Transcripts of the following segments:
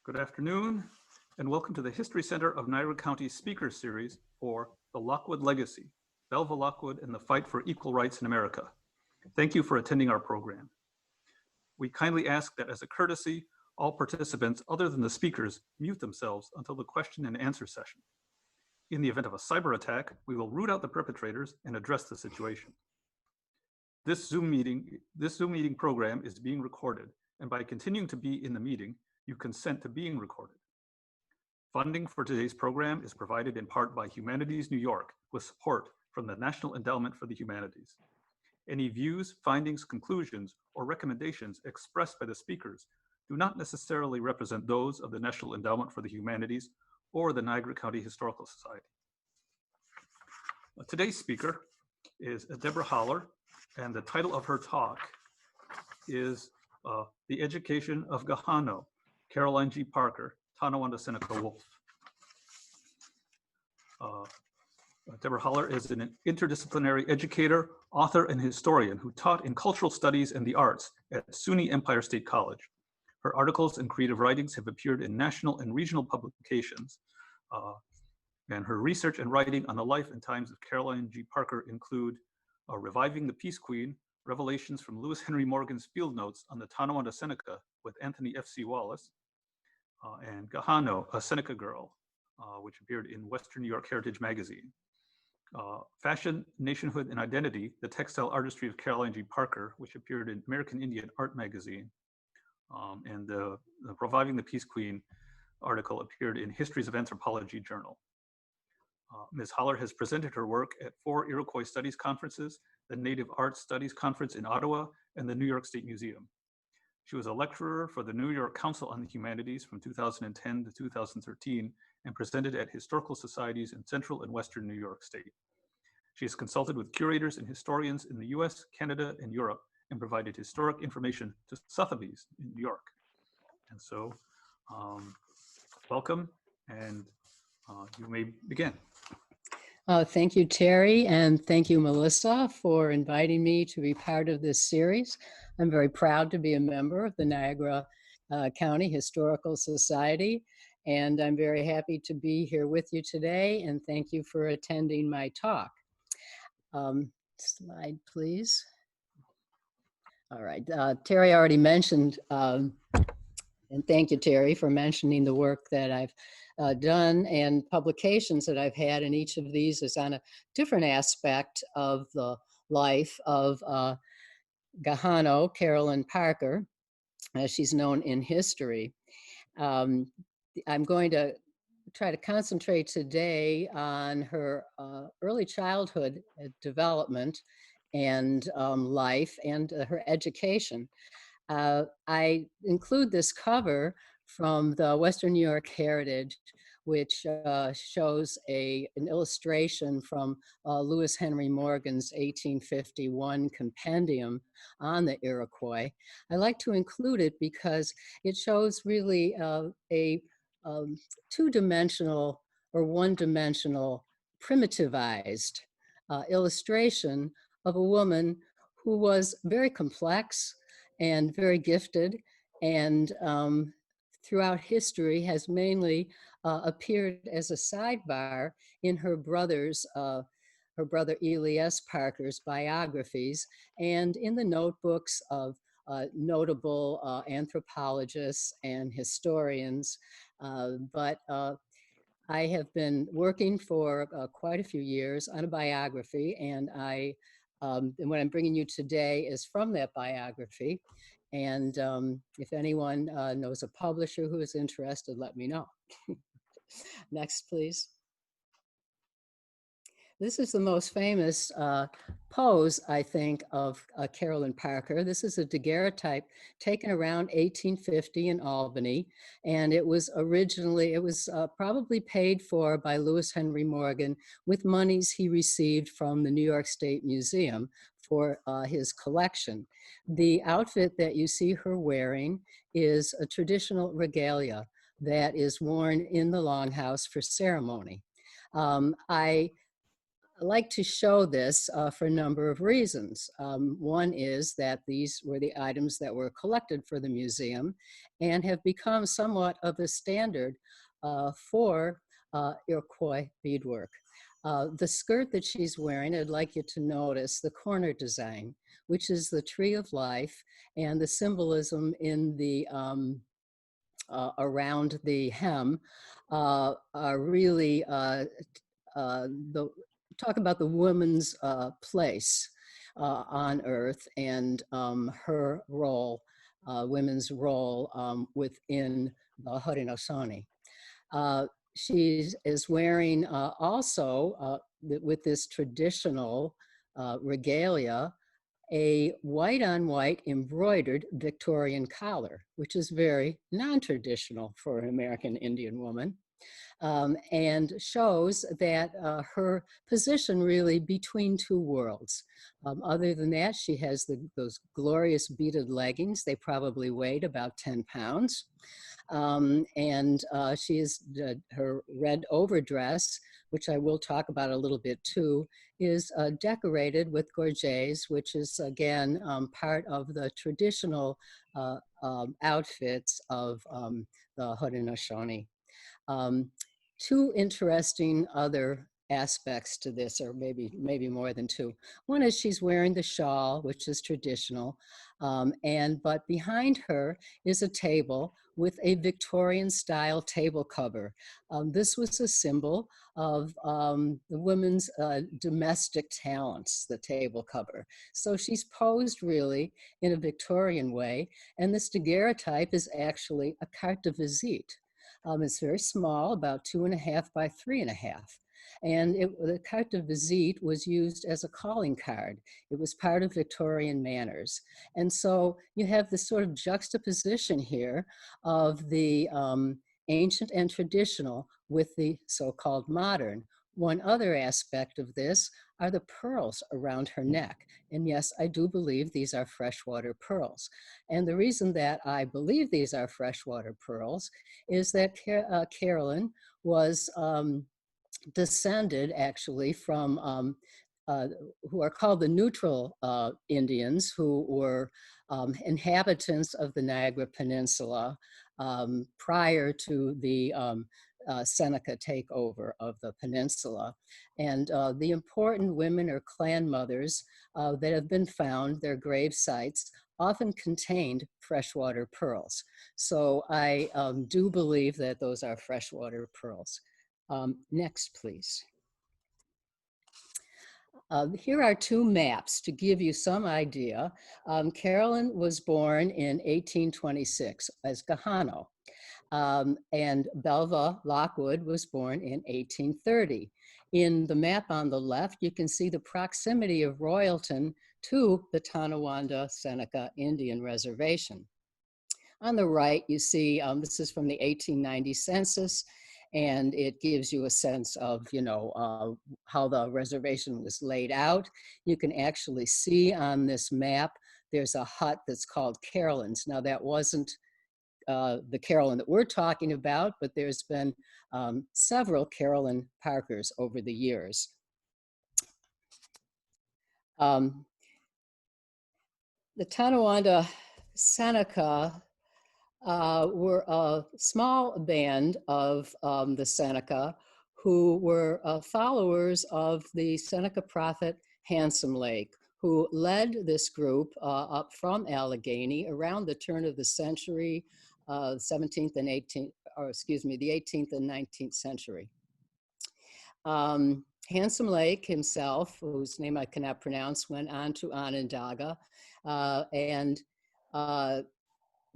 Good afternoon, and welcome to the History Center of Niagara County Speaker Series, or The Lockwood Legacy, Belva Lockwood and the Fight for Equal Rights in America. Thank you for attending our program. We kindly ask that as a courtesy, all participants other than the speakers mute themselves until the question and answer session. In the event of a cyber attack, we will root out the perpetrators and address the situation. This Zoom meeting program is being recorded, and by continuing to be in the meeting, you consent to being recorded. Funding for today's program is provided in part by Humanities New York with support from the National Endowment for the Humanities. Any views, findings, conclusions, or recommendations expressed by the speakers do not necessarily represent those of the National Endowment for the Humanities or the Niagara County Historical Society. Today's speaker is Deborah Holler, and the title of her talk is The Education of Ga-Hah-No, Caroline G. Parker, Tonawanda Seneca Wolf. Deborah Holler is an interdisciplinary educator, author, and historian who taught in cultural studies and the arts at SUNY Empire State College. Her articles and creative writings have appeared in national and regional publications, and her research and writing on the life and times of Caroline G. Parker include Reviving the Peace Queen, Revelations from Lewis Henry Morgan's Field Notes on the Tonawanda Seneca with Anthony F.C. Wallace, and Ga-Hah-No, a Seneca Girl, which appeared in Western New York Heritage Magazine. Fashion, Nationhood, and Identity, the Textile Artistry of Caroline G. Parker, which appeared in American Indian Art Magazine. And the Reviving the Peace Queen article appeared in Histories of Anthropology Journal. Ms. Holler has presented her work at 4 Iroquois Studies Conferences, the Native Arts Studies Conference in Ottawa, and the New York State Museum. She was a lecturer for the New York Council on the Humanities from 2010 to 2013 and presented at historical societies in Central and Western New York State. She has consulted with curators and historians in the US, Canada, and Europe and provided historic information to Sotheby's in New York. And so, welcome, and you may begin. Thank you, Terry, and thank you, Melissa, for inviting me to be part of this series. I'm very proud to be a member of the Niagara County Historical Society, and I'm very happy to be here with you today, and thank you for attending my talk. Slide, please. All right, Terry already mentioned, and thank you, Terry, for mentioning the work that I've done and publications that I've had, and each of these is on a different aspect of the life of Ga-Hah-No, Caroline Parker, as she's known in history. I'm going to try to concentrate today on her early childhood development and life and her education. I include this cover from the Western New York Heritage, which shows an illustration from Lewis Henry Morgan's 1851 compendium on the Iroquois. I like to include it because it shows really a two-dimensional or one-dimensional primitivized illustration of a woman who was very complex and very gifted, and throughout history has mainly appeared as a sidebar in her brother Elias Parker's biographies and in the notebooks of notable anthropologists and historians. But I have been working for quite a few years on a biography, and what I'm bringing you today is from that biography. And if anyone knows a publisher who is interested, let me know. Next, please. This is the most famous pose, I think, of Caroline Parker. This is a daguerreotype taken around 1850 in Albany, and it was probably paid for by Lewis Henry Morgan with monies he received from the New York State Museum for his collection. The outfit that you see her wearing is a traditional regalia that is worn in the Longhouse for ceremony. I like to show this for a number of reasons. One is that these were the items that were collected for the museum and have become somewhat of a standard for Iroquois beadwork. The skirt that she's wearing, I'd like you to notice the corner design, which is the tree of life, and the symbolism in the around the hem are really talk about the woman's place on earth and her role, women's role within the Haudenosaunee. She is wearing also, with this traditional regalia, a white on white embroidered Victorian collar, which is very non-traditional for an American Indian woman. And shows that her position really between two worlds. Other than that, she has those glorious beaded leggings. They probably weighed about 10 pounds. And she is, her red overdress, which I will talk about a little bit too, is decorated with gorgets, which is again part of the traditional outfits of the Haudenosaunee. Two interesting other aspects to this, or maybe more than two. One is she's wearing the shawl, which is traditional, but behind her is a table with a Victorian style table cover. This was a symbol of the women's domestic talents, the table cover. So she's posed really in a Victorian way, and this daguerreotype is actually a carte de visite. It's very small, about 2.5 by 3.5. And the carte de visite was used as a calling card. It was part of Victorian manners. And so you have this sort of juxtaposition here of the ancient and traditional with the so-called modern. One other aspect of this are the pearls around her neck. And yes, I do believe these are freshwater pearls. And the reason that I believe these are freshwater pearls is that Carolyn was descended actually from who are called the neutral Indians, who were inhabitants of the Niagara Peninsula prior to the Seneca takeover of the peninsula. And the important women or clan mothers that have been found, their grave sites, often contained freshwater pearls. So I do believe that those are freshwater pearls. Next, please. Here are two maps to give you some idea. Carolyn was born in 1826 as Ga-Hah-No, and Belva Lockwood was born in 1830. In the map on the left, you can see the proximity of Royalton to the Tonawanda Seneca Indian Reservation. On the right, you see, this is from the 1890 census, and it gives you a sense of, how the reservation was laid out. You can actually see on this map, there's a hut that's called Carolyn's. Now, that wasn't the Carolyn that we're talking about, but there's been several Carolyn Parkers over the years. The Tonawanda Seneca were a small band of the Seneca who were followers of the Seneca prophet Handsome Lake, who led this group up from Allegheny around the turn of the century, 17th and 18th, or excuse me, the 18th and 19th century. Handsome Lake himself, whose name I cannot pronounce, went on to Onondaga, and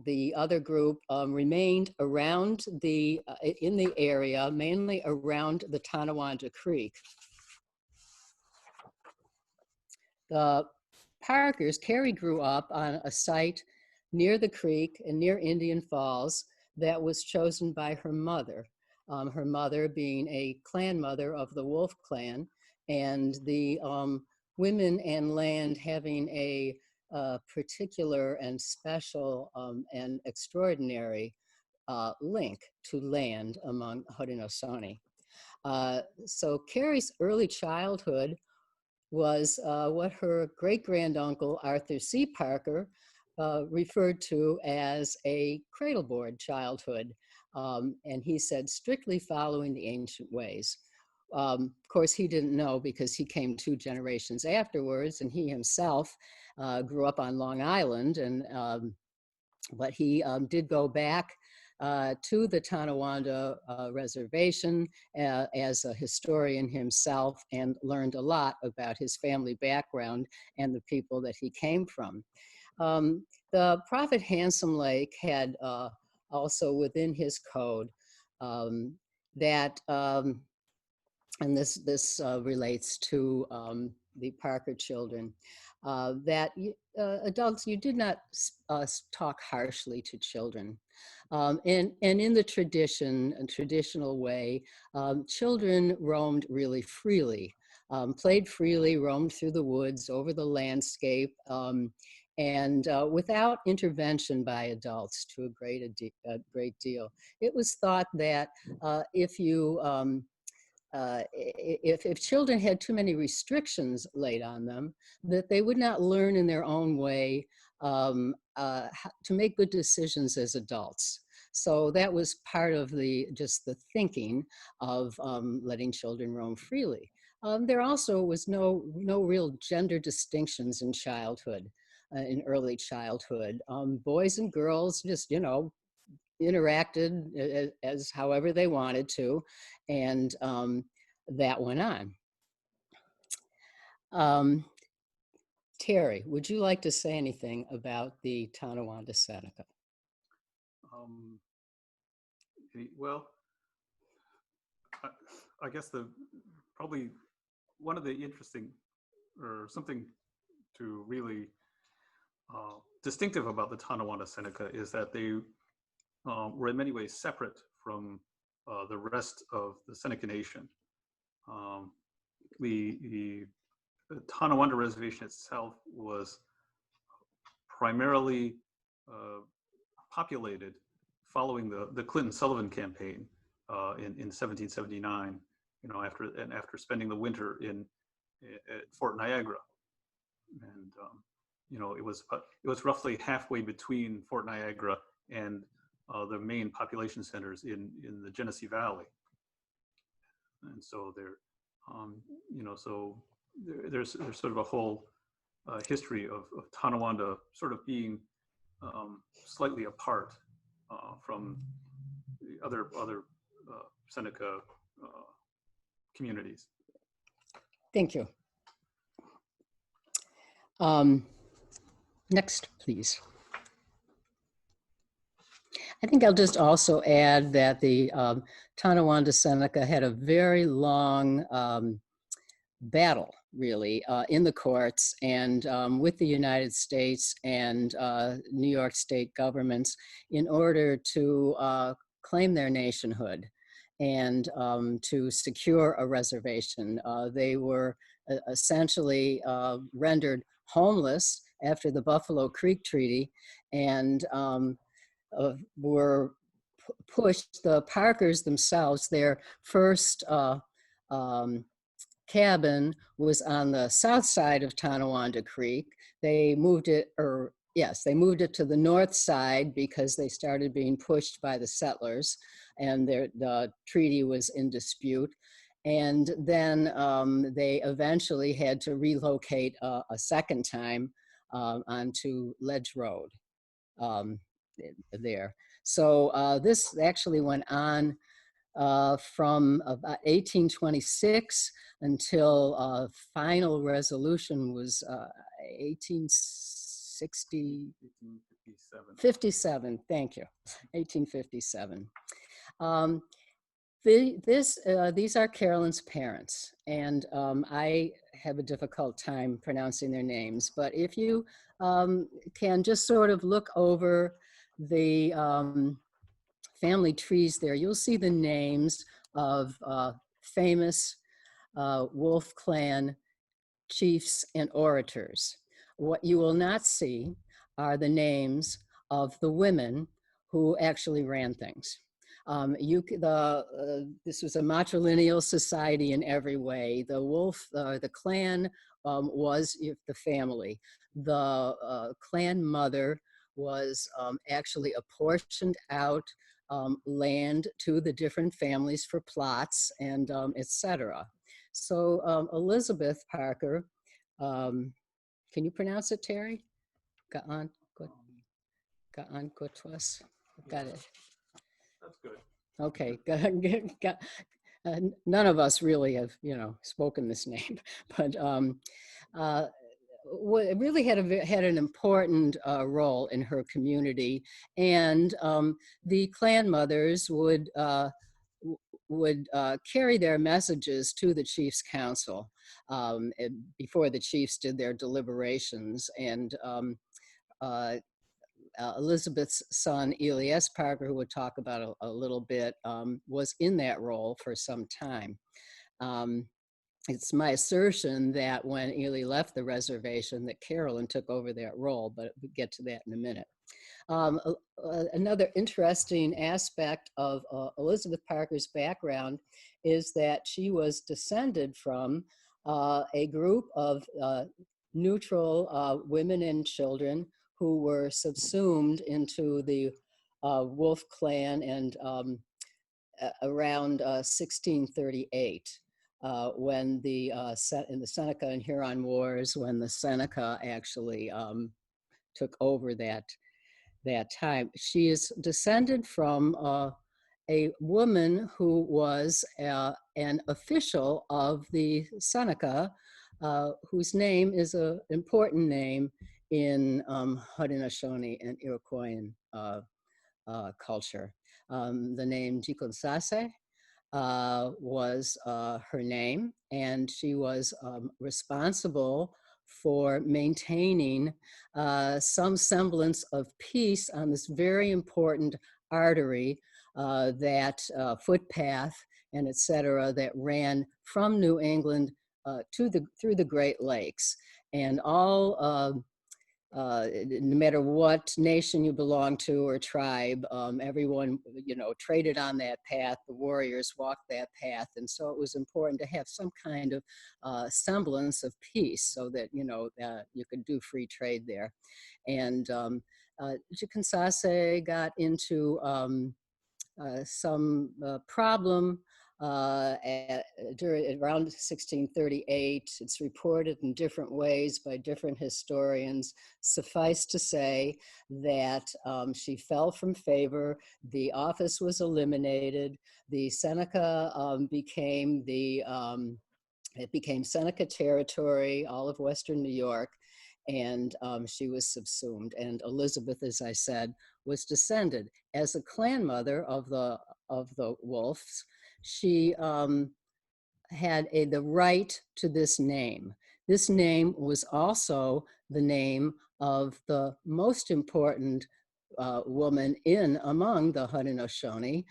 the other group remained around in the area, mainly around the Tonawanda Creek. The Parkers, Carrie grew up on a site near the creek and near Indian Falls that was chosen by her mother being a clan mother of the Wolf clan, and the women and land having a particular and special and extraordinary link to land among Haudenosaunee. So Carrie's early childhood was what her great-granduncle Arthur C. Parker referred to as a cradleboard childhood. And he said, strictly following the ancient ways. Of course, he didn't know because he came 2 generations afterwards, and he himself grew up on Long Island, and but he did go back to the Tonawanda Reservation as a historian himself, and learned a lot about his family background and the people that he came from. The Prophet Handsome Lake had also within his code that, and this relates to the Parker children, that adults, you did not talk harshly to children. And in the traditional way, children roamed really freely, played freely, roamed through the woods, over the landscape, and without intervention by adults to a great deal. It was thought that if children had too many restrictions laid on them, that they would not learn in their own way to make good decisions as adults. So that was part of just the thinking of letting children roam freely. There also was no real gender distinctions in childhood, in early childhood. Boys and girls just, interacted as however they wanted to, and that went on. Terry, would you like to say anything about the Tonawanda Seneca? Well, I guess probably one of the interesting, or something to really distinctive about the Tonawanda Seneca is that they were in many ways separate from the rest of the Seneca Nation. The Tonawanda Reservation itself was primarily populated following the Clinton-Sullivan campaign in 1779. After spending the winter at Fort Niagara, and it was roughly halfway between Fort Niagara and the main population centers in the Genesee Valley, and so there's sort of a whole history of Tonawanda sort of being slightly apart from the other Seneca communities. Thank you. Next, please. I think I'll just also add that the Tonawanda Seneca had a very long battle, really, in the courts and with the United States and New York state governments in order to claim their nationhood and to secure a reservation. They were essentially rendered homeless after the Buffalo Creek Treaty, and were pushed. The Parkers themselves, their first cabin was on the south side of Tonawanda Creek. They moved it, they moved it to the north side because they started being pushed by the settlers, and the treaty was in dispute. And then they eventually had to relocate a second time onto Ledge Road there. So this actually went on from about 1826 until final resolution was 1857. Thank you, 1857. These are Carolyn's parents, and I have a difficult time pronouncing their names, but if you can just sort of look over the family trees there, you'll see the names of famous Wolf Clan chiefs and orators. What you will not see are the names of the women who actually ran things. This was a matrilineal society in every way. The wolf, the clan was the family. The clan mother was actually apportioned out land to the different families for plots and etc. So Elizabeth Parker, can you pronounce it, Terry? Ga-Hah-No. Got it. That's good. Okay. None of us really have, spoken this name, but it really had an important role in her community, and the clan mothers would carry their messages to the chief's council before the chiefs did their deliberations, and Elizabeth's son, Elias Parker, who we'll talk about a little bit, was in that role for some time. It's my assertion that when Ely left the reservation that Carolyn took over that role, but we'll get to that in a minute. Another interesting aspect of Elizabeth Parker's background is that she was descended from a group of neutral women and children who were subsumed into the Wolf clan and around 1638. When in the Seneca and Huron Wars, when the Seneca actually took over that time. She is descended from a woman who was an official of the Seneca, whose name is an important name in Haudenosaunee and Iroquoian culture. The name Jikonsase was her name, and she was responsible for maintaining some semblance of peace on this very important artery, that footpath and etc. that ran from New England through the Great Lakes, and all. No matter what nation you belong to or tribe, everyone, traded on that path. The warriors walked that path. And so it was important to have some kind of semblance of peace so that, you could do free trade there. And Jikonsase got into some problem around 1638. It's reported in different ways by different historians. Suffice to say that she fell from favor. The office was eliminated. The Seneca became Seneca territory, all of Western New York, and she was subsumed. And Elizabeth, as I said, was descended as a clan mother of the Wolfs. She had the right to this name. This name was also the name of the most important woman among the Haudenosaunee,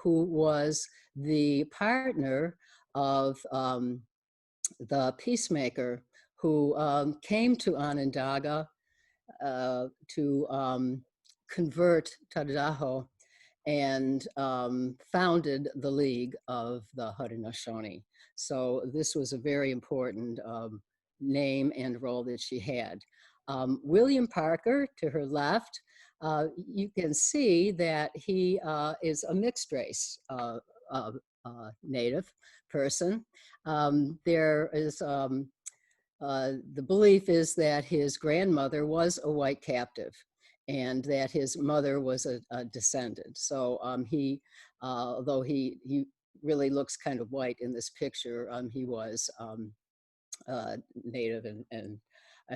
who was the partner of the peacemaker who came to Onondaga to convert Tadaho and founded the League of the Haudenosaunee. So this was a very important name and role that she had. William Parker, to her left, you can see that he is a mixed race native person. There is the belief is that his grandmother was a white captive, and that his mother was a descendant. So although he really looks kind of white in this picture, he was native, and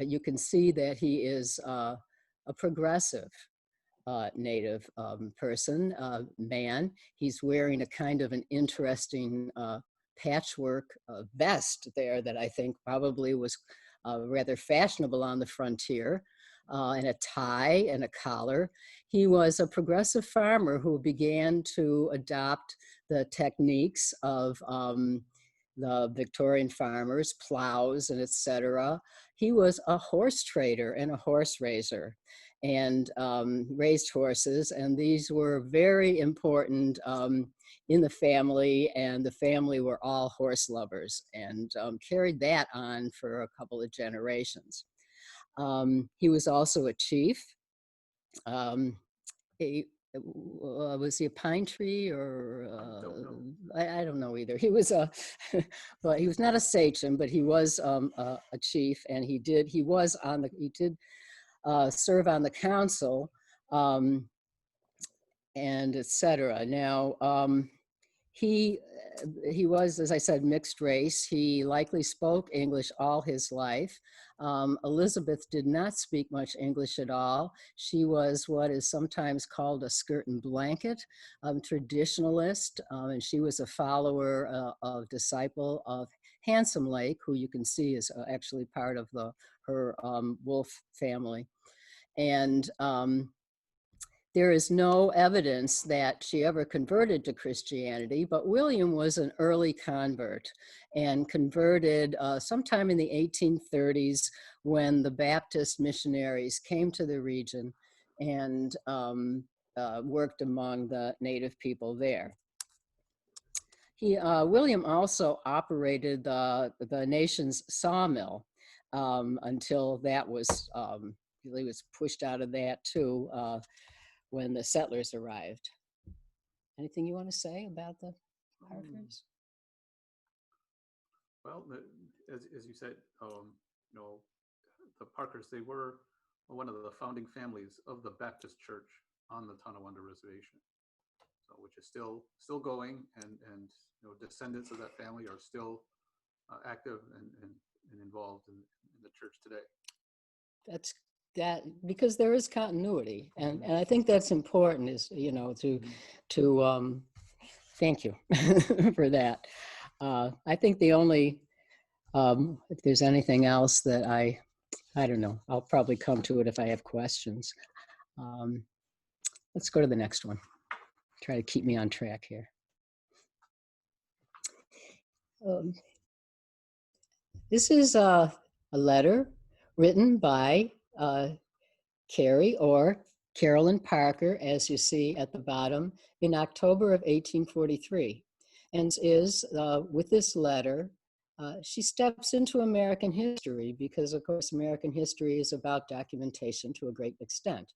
you can see that he is a progressive native person, man. He's wearing a kind of an interesting patchwork vest there that I think probably was rather fashionable on the frontier. And a tie and a collar. He was a progressive farmer who began to adopt the techniques of the Victorian farmers, plows, and etc. He was a horse trader and a horse raiser, and raised horses. And these were very important in the family, and the family were all horse lovers, and carried that on for a couple of generations. He was also a chief. Um, was he a pine tree or I don't know either. He was a, but he was not a sachem, but he was a chief, and he did serve on the council, and etc. Now he he was, as I said, mixed race. He likely spoke English all his life. Elizabeth did not speak much English at all. She was what is sometimes called a skirt and blanket traditionalist, and she was a follower, of disciple of Handsome Lake, who you can see is actually part of her Wolf family. And there is no evidence that she ever converted to Christianity, but William was an early convert and converted sometime in the 1830s when the Baptist missionaries came to the region and worked among the native people there. William also operated the nation's sawmill until that was, he was pushed out of that too, when the settlers arrived. Anything you want to say about the Parkers? Well, as you said, you know, the Parkers, they were one of the founding families of the Baptist Church on the Tonawanda Reservation, so, which is still going, and you know, descendants of that family are still active and involved in the church today. That's that, because there is continuity, and I think that's important, is, you know, to thank you for that. I think the only if there's anything else that I don't know, I'll probably come to it if I have questions. Let's go to the next one. Try to keep me on track here. This is a letter written by Carrie, or Carolyn Parker, as you see at the bottom, in October of 1843. And with this letter, she steps into American history, because of course American history is about documentation to a great extent.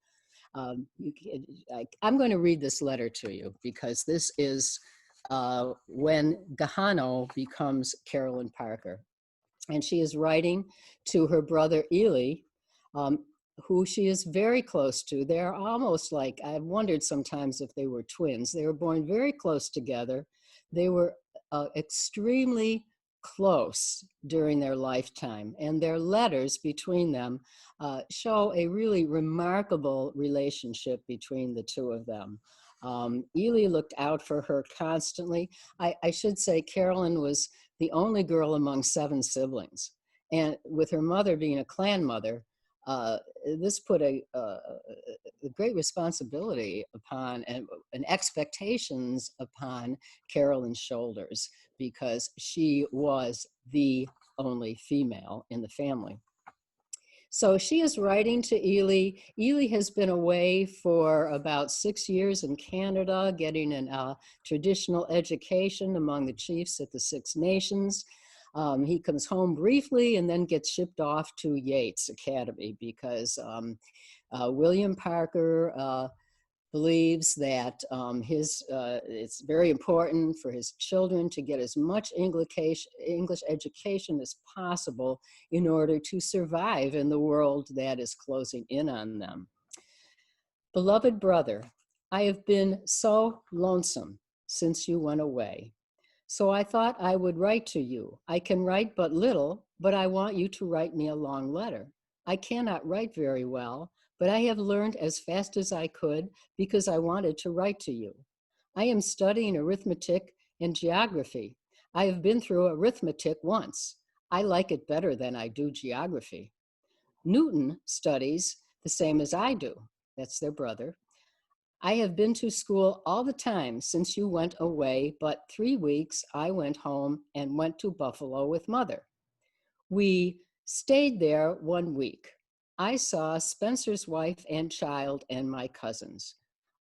I'm going to read this letter to you, because this is when Ga-Hah-No becomes Carolyn Parker. And she is writing to her brother Ely, who she is very close to. They're almost like, I've wondered sometimes if they were twins. They were born very close together. They were extremely close during their lifetime, and their letters between them show a really remarkable relationship between the two of them. Ely looked out for her constantly. I should say Carolyn was the only girl among 7 siblings, and with her mother being a clan mother, this put a great responsibility upon and expectations upon Carolyn's shoulders, because she was the only female in the family. So she is writing to Ely. Ely has been away for about 6 years in Canada, getting a traditional education among the chiefs at the Six Nations. He comes home briefly and then gets shipped off to Yates Academy, because William Parker believes that it's very important for his children to get as much English education as possible in order to survive in the world that is closing in on them. Beloved brother, I have been so lonesome since you went away. So I thought I would write to you. I can write but little, but I want you to write me a long letter. I cannot write very well, but I have learned as fast as I could because I wanted to write to you. I am studying arithmetic and geography. I have been through arithmetic once. I like it better than I do geography. Newton studies the same as I do. That's their brother. I have been to school all the time since you went away, but 3 weeks I went home and went to Buffalo with Mother. We stayed there 1 week. I saw Spencer's wife and child and my cousins.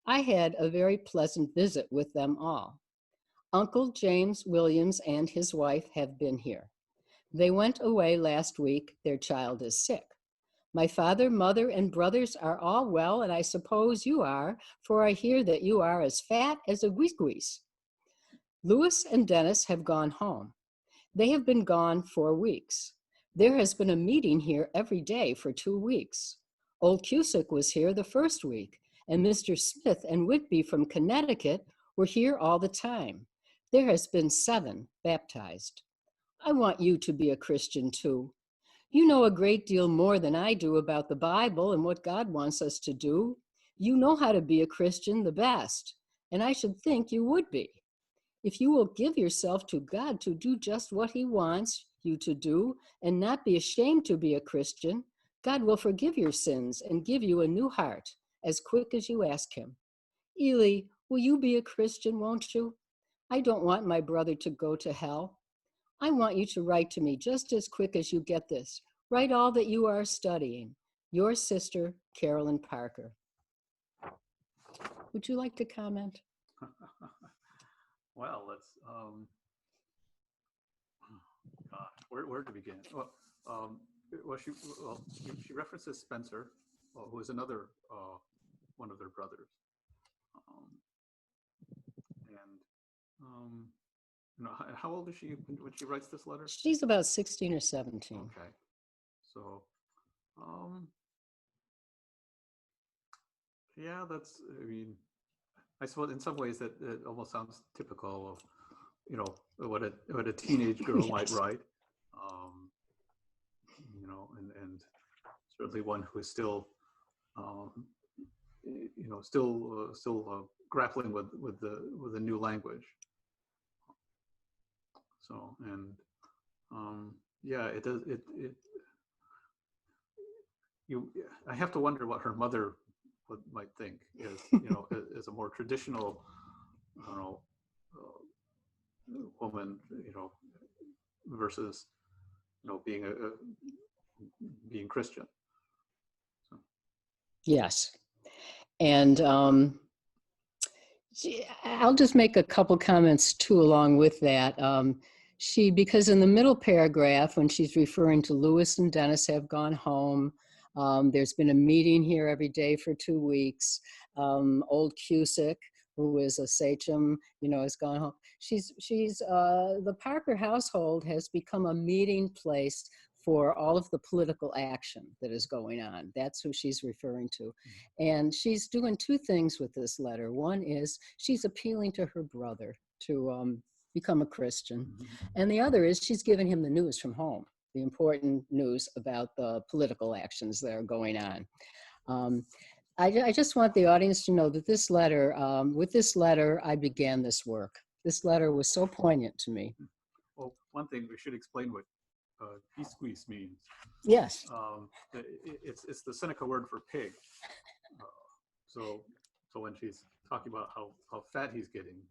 I had a very pleasant visit with them all. Uncle James Williams and his wife have been here. They went away last week. Their child is sick. My father, mother, and brothers are all well, and I suppose you are, for I hear that you are as fat as a goose. Louis and Dennis have gone home. They have been gone 4 weeks. There has been a meeting here every day for 2 weeks. Old Cusick was here the first week, and Mr. Smith and Whitby from Connecticut were here all the time. There has been 7 baptized. I want you to be a Christian too. You know a great deal more than I do about the Bible and what God wants us to do. You know how to be a Christian the best, and I should think you would be. If you will give yourself to God to do just what he wants you to do and not be ashamed to be a Christian, God will forgive your sins and give you a new heart as quick as you ask him. Ely, will you be a Christian, won't you? I don't want my brother to go to hell. I want you to write to me just as quick as you get this. Write all that you are studying. Your sister, Carolyn Parker. Would you like to comment? Well, let's, where to begin? She references Spencer, who is another one of their brothers. How old is she when she writes this letter? She's about 16 or 17. Okay. So, yeah, that's, I suppose in some ways that it almost sounds typical of, what a teenage girl Yes. might write. And certainly one who is still, still grappling with the new language. So, and yeah, it does. I have to wonder what her mother might think is, as a more traditional, woman, versus, being Christian. So. Yes. And I'll just make a couple comments too along with that. Because in the middle paragraph, when she's referring to Louis and Dennis have gone home, there's been a meeting here every day for 2 weeks. Old Cusick, who is a sachem, has gone home. The Parker household has become a meeting place for all of the political action that is going on. That's who she's referring to. And she's doing 2 things with this letter. One is she's appealing to her brother to become a Christian. And the other is she's giving him the news from home, the important news about the political actions that are going on. I just want the audience to know that this letter, with this letter, I began this work. This letter was so poignant to me. Well, one thing we should explain what "pisquis" means. Yes. It's the Seneca word for pig. So when she's talking about how fat he's getting,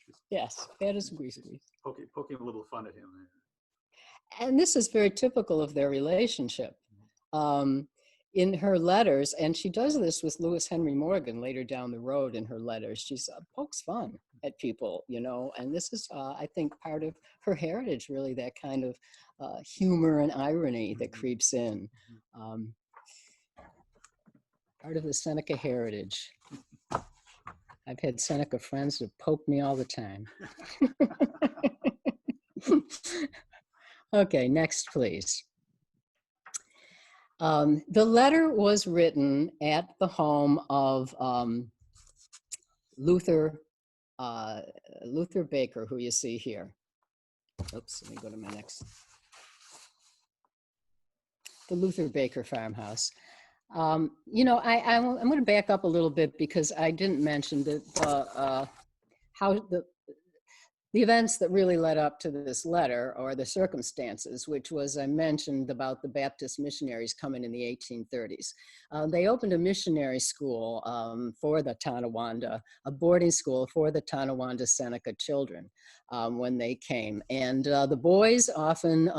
she's yes, fat as a grease. Poking a little fun at him. And this is very typical of their relationship. In her letters, and she does this with Lewis Henry Morgan later down the road in her letters, she pokes fun at people, and this is, I think, part of her heritage, really, that kind of humor and irony that creeps in. Part of the Seneca heritage. I've had Seneca friends that poke me all the time. Okay, next, please. The letter was written at the home of Luther Baker, who you see here. Oops, let me go to my next. The Luther Baker farmhouse. I'm going to back up a little bit because I didn't mention that the events that really led up to this letter, or the circumstances, which was, I mentioned about the Baptist missionaries coming in the 1830s. They opened a missionary school for the Tonawanda, a boarding school for the Tonawanda Seneca children when they came. And the boys often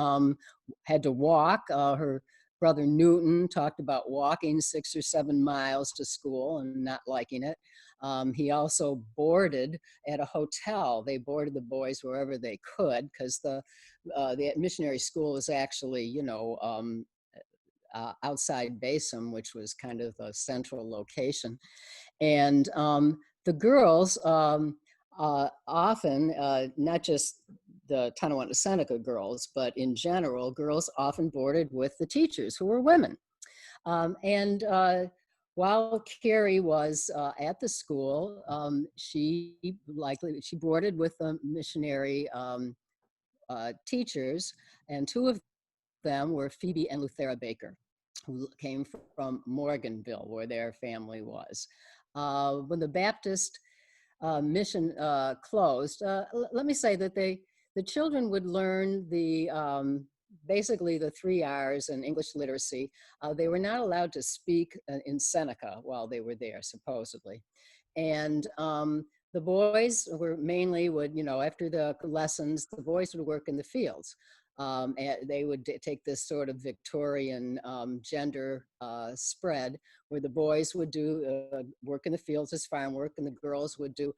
had to walk. Her brother Newton talked about walking 6 or 7 miles to school and not liking it. He also boarded at a hotel. They boarded the boys wherever they could, because the missionary school is actually, you know, outside Basin, which was kind of a central location. And the girls often, not just the Tonawanda Seneca girls, but in general, girls often boarded with the teachers, who were women. And while Carrie was at the school, she boarded with the missionary teachers, and 2 of them were Phoebe and Luthera Baker, who came from Morganville, where their family was. When the Baptist mission closed, let me say that the children would learn the basically the 3 R's in English literacy. They were not allowed to speak in Seneca while they were there, supposedly. And the boys were mainly you know, after the lessons, the boys would work in the fields. They would take this sort of Victorian gender spread, where the boys would do work in the fields as farm work, and the girls would do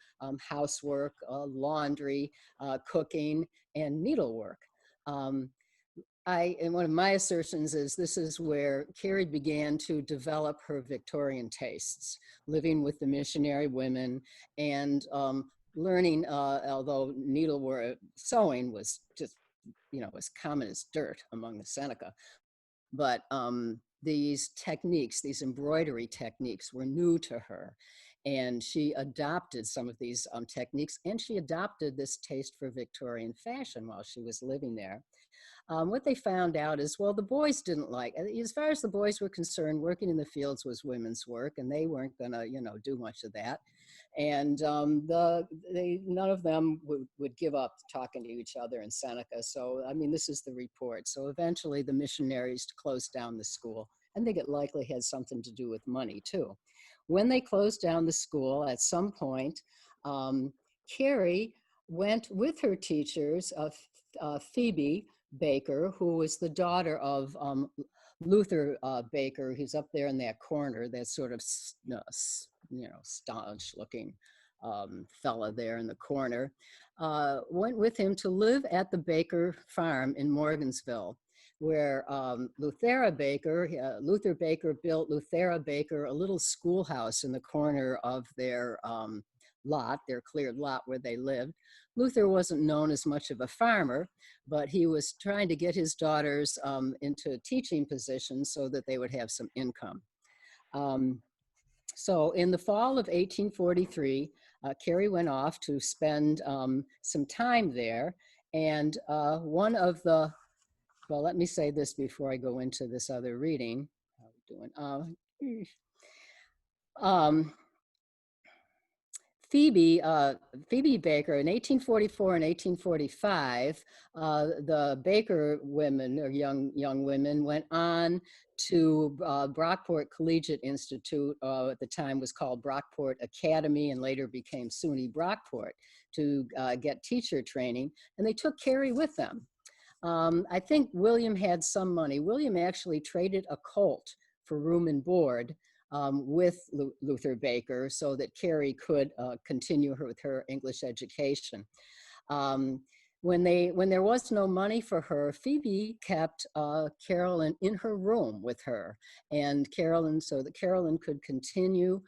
housework, laundry, cooking, and needlework. And one of my assertions is this is where Carrie began to develop her Victorian tastes, living with the missionary women and learning, although needlework, sewing was just, you know, as common as dirt among the Seneca. But these techniques, these embroidery techniques, were new to her. And she adopted some of these techniques, and she adopted this taste for Victorian fashion while she was living there. What they found out is, well, the boys didn't like, as far as the boys were concerned, working in the fields was women's work, and they weren't gonna, you know, do much of that. And none of them would give up talking to each other in Seneca. So, I mean, this is the report. So eventually the missionaries closed down the school. I think it likely had something to do with money too. When they closed down the school, at some point, Carrie went with her teachers, Phoebe Baker, who was the daughter of Luther Baker, who's up there in that corner, that sort of, you know, staunch looking fella there in the corner, went with him to live at the Baker farm in Morgansville, where Luther Baker built Luthera Baker a little schoolhouse in the corner of their lot, their cleared lot where they lived. Luther wasn't known as much of a farmer, but he was trying to get his daughters into teaching positions so that they would have some income. So in the fall of 1843, Carrie went off to spend some time there. And one of the, well, let me say this before I go into this other reading. How are we doing? Phoebe Baker, in 1844 and 1845, the Baker women, or young women, went on to Brockport Collegiate Institute, at the time was called Brockport Academy and later became SUNY Brockport, to get teacher training, and they took Carrie with them. I think William had some money. William actually traded a colt for room and board with Luther Baker so that Carrie could continue with her English education. When there was no money for her, Phoebe kept Carolyn in her room with her, and so that Carolyn could continue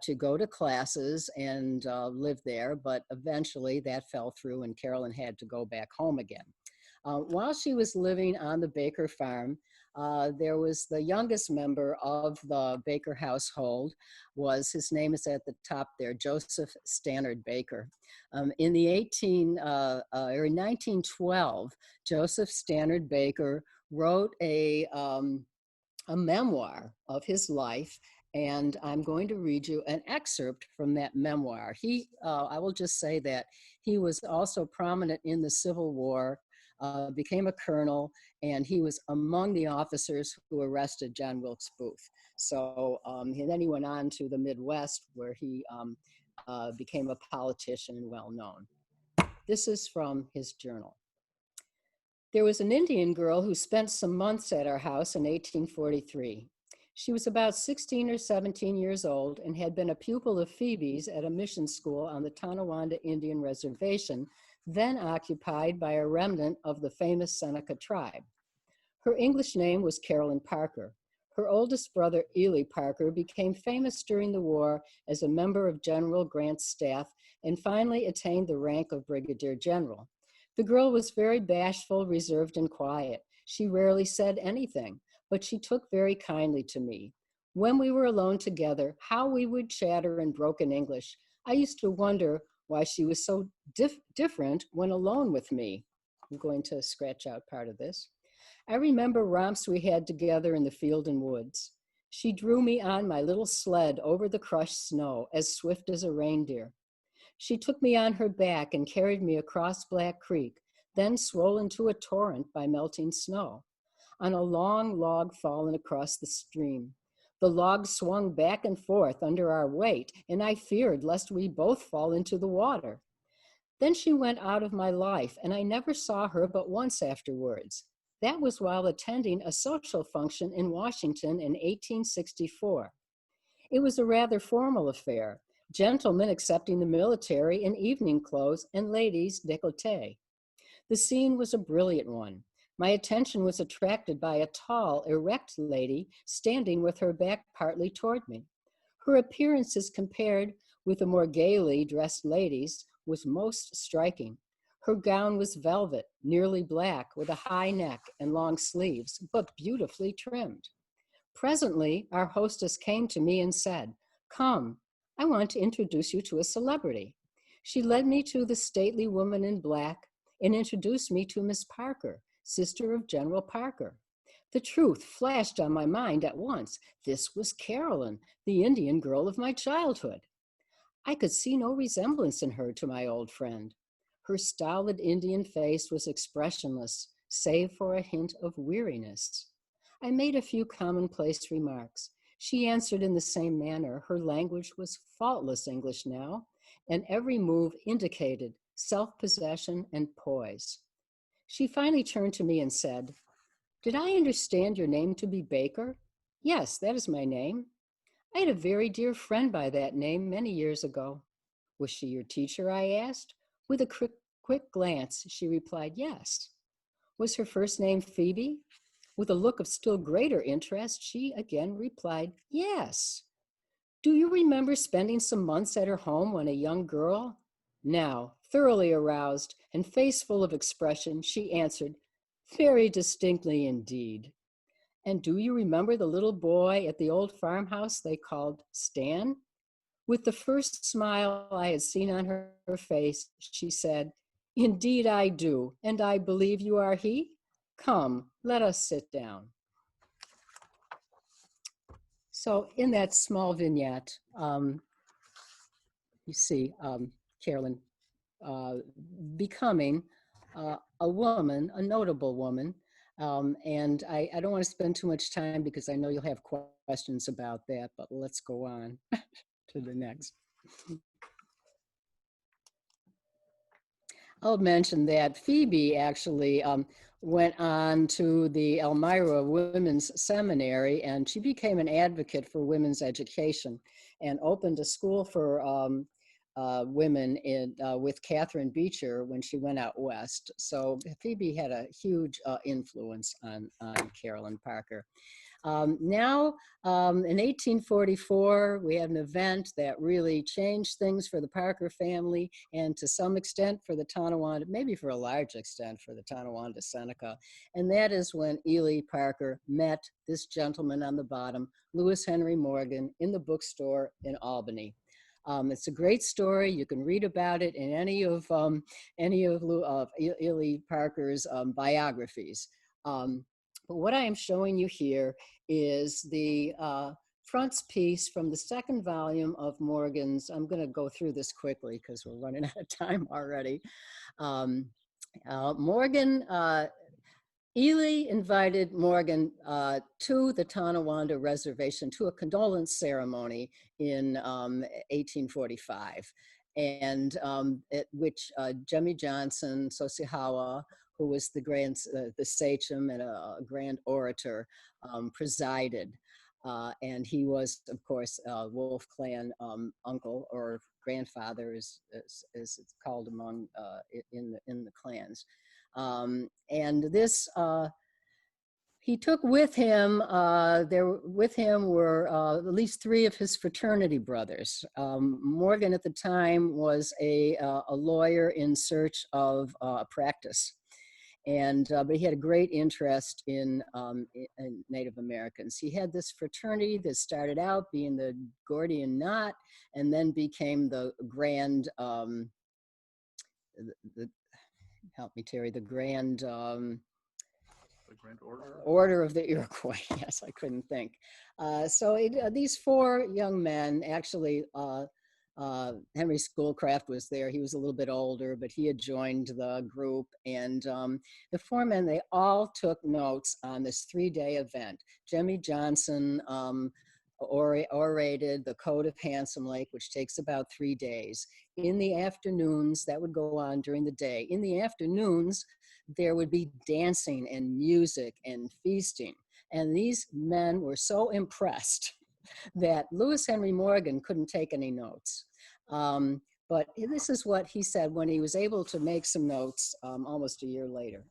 to go to classes and live there, but eventually that fell through and Carolyn had to go back home again. While she was living on the Baker farm, there was the youngest member of the Baker household, his name is at the top there, Joseph Stannard Baker. In 1912, Joseph Stannard Baker wrote a memoir of his life, and I'm going to read you an excerpt from that memoir. I will just say that He was also prominent in the Civil War, became a colonel, and he was among the officers who arrested John Wilkes Booth. So and then he went on to the Midwest, where he became a politician and well-known. This is from his journal. There was an Indian girl who spent some months at our house in 1843. She was about 16 or 17 years old and had been a pupil of Phoebe's at a mission school on the Tonawanda Indian Reservation, then occupied by a remnant of the famous Seneca tribe. Her English name was Carolyn Parker. Her oldest brother, Ely Parker, became famous during the war as a member of General Grant's staff and finally attained the rank of brigadier general. The girl was very bashful, reserved, and quiet. She rarely said anything, but she took very kindly to me. When we were alone together, how we would chatter in broken English. I used to wonder why she was so different when alone with me. I'm going to scratch out part of this. I remember romps we had together in the field and woods. She drew me on my little sled over the crushed snow, as swift as a reindeer. She took me on her back and carried me across Black Creek, then swollen to a torrent by melting snow, on a long log fallen across the stream. The log swung back and forth under our weight, and I feared lest we both fall into the water. Then she went out of my life, and I never saw her but once afterwards. That was while attending a social function in Washington in 1864. It was a rather formal affair, gentlemen accepting the military in evening clothes and ladies décolleté. The scene was a brilliant one. My attention was attracted by a tall, erect lady standing with her back partly toward me. Her appearance as compared with the more gaily dressed ladies was most striking. Her gown was velvet, nearly black, with a high neck and long sleeves, but beautifully trimmed. Presently, our hostess came to me and said, "Come, I want to introduce you to a celebrity." She led me to the stately woman in black and introduced me to Miss Parker, sister of General Parker. The truth flashed on my mind at once. This was Carolyn, the Indian girl of my childhood. I could see no resemblance in her to my old friend. Her stolid Indian face was expressionless, save for a hint of weariness. I made a few commonplace remarks. She answered in the same manner. Her language was faultless English now, and every move indicated self-possession and poise. She finally turned to me and said, "Did I understand your name to be Baker?" "Yes, that is my name." "I had a very dear friend by that name many years ago." "Was she your teacher?" I asked. With a quick glance, she replied, "Yes." "Was her first name Phoebe?" With a look of still greater interest, she again replied, "Yes." "Do you remember spending some months at her home when a young girl?" Now, thoroughly aroused and face full of expression, she answered, "Very distinctly indeed." "And do you remember the little boy at the old farmhouse they called Stan?" With the first smile I had seen on her face, she said, "Indeed I do, and I believe you are he? Come, let us sit down." So in that small vignette, you see Carolyn becoming a woman, a notable woman. And I don't want to spend too much time because I know you'll have questions about that, but let's go on to the next. I'll mention that Phoebe actually went on to the Elmira Women's Seminary, and she became an advocate for women's education and opened a school for women with Catherine Beecher when she went out west. So Phoebe had a huge influence on Carolyn Parker. Now, in 1844, we had an event that really changed things for the Parker family and to some extent for the Tonawanda, maybe for a large extent for the Tonawanda Seneca. And that is when Ely Parker met this gentleman on the bottom, Lewis Henry Morgan, in the bookstore in Albany. It's a great story. You can read about it in any of Ely Parker's biographies. But what I am showing you here is the frontispiece from the second volume of Morgan's. I'm going to go through this quickly because we're running out of time already. Morgan, Ely invited Morgan to the Tonawanda Reservation to a condolence ceremony in 1845, and at which Jemmy Johnson, Sosihawa, who was the sachem and a grand orator, presided. And he was, of course, Wolf Clan uncle or grandfather, as it's called among in the clans. And this, he took with him, with him were at least 3 of his fraternity brothers. Morgan at the time was a lawyer in search of practice. And, but he had a great interest in Native Americans. He had this fraternity that started out being the Gordian Knot and then became the Grand, help me, Terry, the Grand Order of the Iroquois. Yes, I couldn't think. So these 4 young men, actually, Henry Schoolcraft was there. He was a little bit older, but he had joined the group. And the 4 men, they all took notes on this 3-day event. Jemmy Johnson orated the Code of Handsome Lake, which takes about 3 days. In the afternoons, that would go on during the day. In the afternoons, there would be dancing and music and feasting. And these men were so impressed that Lewis Henry Morgan couldn't take any notes. But this is what he said when he was able to make some notes almost a year later.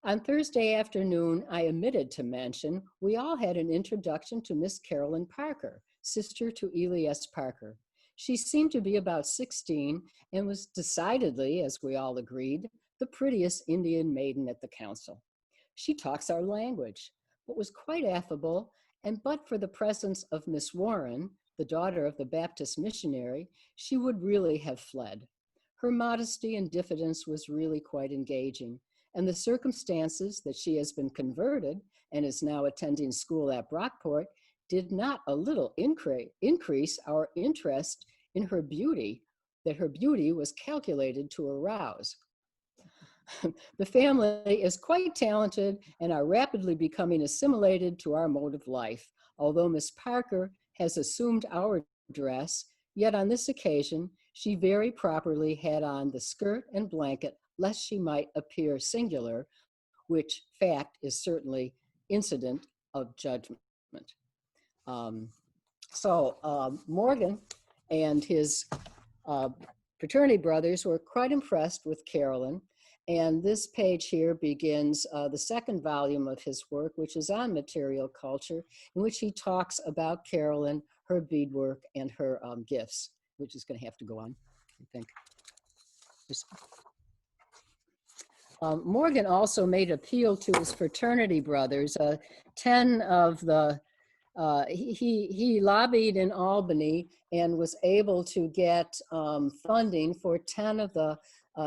On Thursday afternoon, I omitted to mention, we all had an introduction to Miss Carolyn Parker, sister to Ely S. Parker. She seemed to be about 16 and was decidedly, as we all agreed, the prettiest Indian maiden at the council. She talks our language, but was quite affable, and but for the presence of Miss Warren, the daughter of the Baptist missionary, she would really have fled. Her modesty and diffidence was really quite engaging, and the circumstances that she has been converted and is now attending school at Brockport did not a little increase our interest in her beauty, that her beauty was calculated to arouse. The family is quite talented and are rapidly becoming assimilated to our mode of life. Although Miss Parker has assumed our dress, yet on this occasion, she very properly had on the skirt and blanket, lest she might appear singular, which fact is certainly incident of judgment. Morgan and his fraternity brothers were quite impressed with Carolyn. And this page here begins the second volume of his work, which is on material culture, in which he talks about Carolyn, her beadwork, and her gifts, which is going to have to go on, I think. Morgan also made appeal to his fraternity brothers. 10 of the, he lobbied in Albany and was able to get funding for 10 of the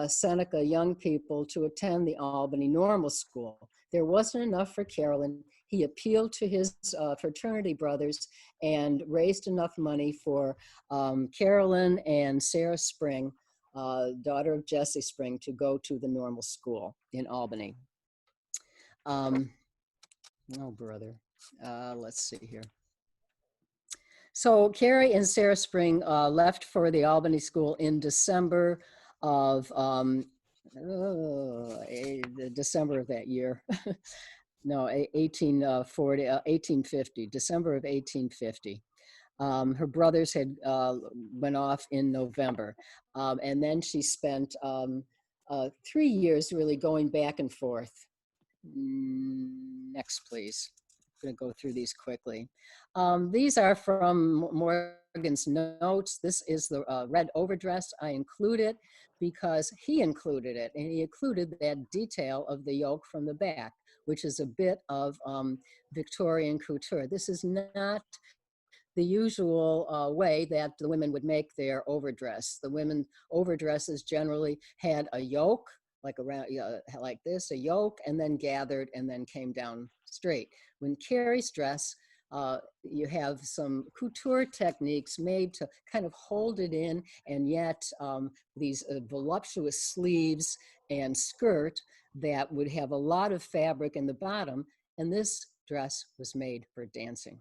Seneca young people to attend the Albany Normal School. There wasn't enough for Carolyn. He appealed to his fraternity brothers and raised enough money for Carolyn and Sarah Spring, daughter of Jesse Spring, to go to the normal school in Albany. Oh, brother. Let's see here. So Carrie and Sarah Spring left for the Albany school in December of December of that year. No, 1850, December of 1850. Her brothers had went off in November. And then she spent 3 years really going back and forth. Next, please. I'm going to go through these quickly. These are from Morgan's notes. This is the red overdress. I include it because he included it, and he included that detail of the yoke from the back, which is a bit of Victorian couture. This is not the usual way that the women would make their overdress. The women overdresses generally had a yoke, like around like this, a yoke, and then gathered and then came down straight. When Carrie's dress you have some couture techniques made to kind of hold it in, and yet these voluptuous sleeves and skirt that would have a lot of fabric in the bottom. And this dress was made for dancing.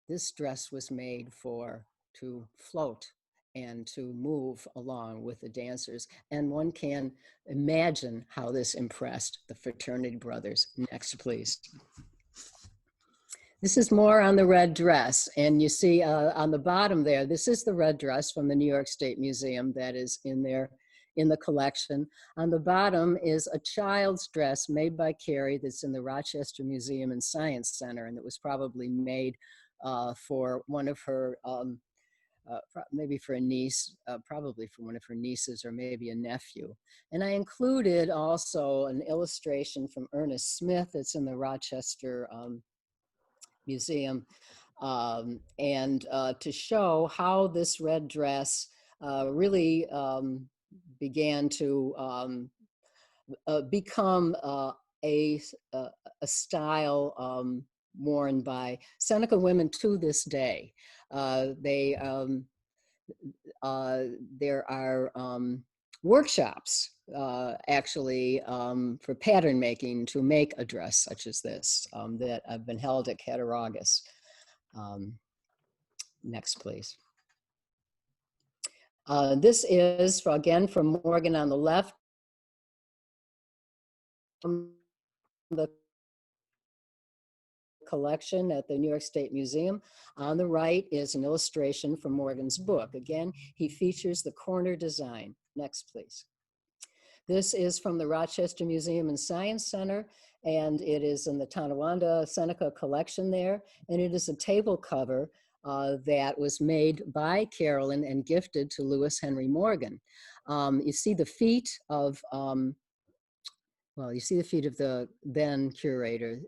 This dress was made to float and to move along with the dancers. And one can imagine how this impressed the fraternity brothers. Next, please. This is more on the red dress. And you see on the bottom there, this is the red dress from the New York State Museum that is in the collection. On the bottom is a child's dress made by Carrie that's in the Rochester Museum and Science Center, and it was probably made for one of her, maybe for a niece, probably for one of her nieces or maybe a nephew. And I included also an illustration from Ernest Smith that's in the Rochester Museum, and to show how this red dress really began to become a style worn by Seneca women to this day. There are workshops actually for pattern making to make a dress such as this that have been held at Cattaraugus. Next, please. This is, again, from Morgan on the left, the collection at the New York State Museum. On the right is an illustration from Morgan's book. Again, he features the corner design. Next, please. This is from the Rochester Museum and Science Center, and it is in the Tonawanda Seneca collection there, and it is a table cover that was made by Carolyn and gifted to Lewis Henry Morgan. You see the feet of well, you see the feet of the then curator,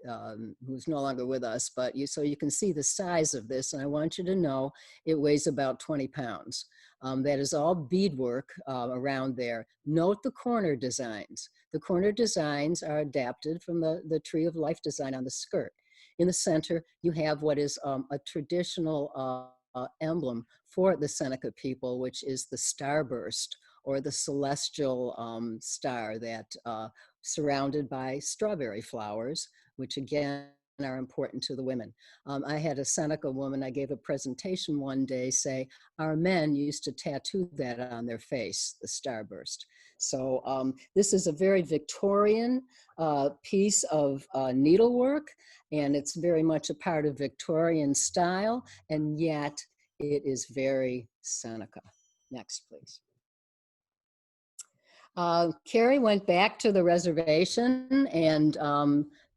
who's no longer with us, but so you can see the size of this, and I want you to know it weighs about 20 pounds. That is all beadwork around there. Note the corner designs. The corner designs are adapted from the Tree of Life design on the skirt. In the center, you have what is a traditional emblem for the Seneca people, which is the starburst, or the celestial star that surrounded by strawberry flowers, which again are important to the women. I had a Seneca woman, I gave a presentation one day, say, our men used to tattoo that on their face, the starburst. So this is a very Victorian piece of needlework, and it's very much a part of Victorian style, and yet it is very Seneca. Next, please. Carrie went back to the reservation and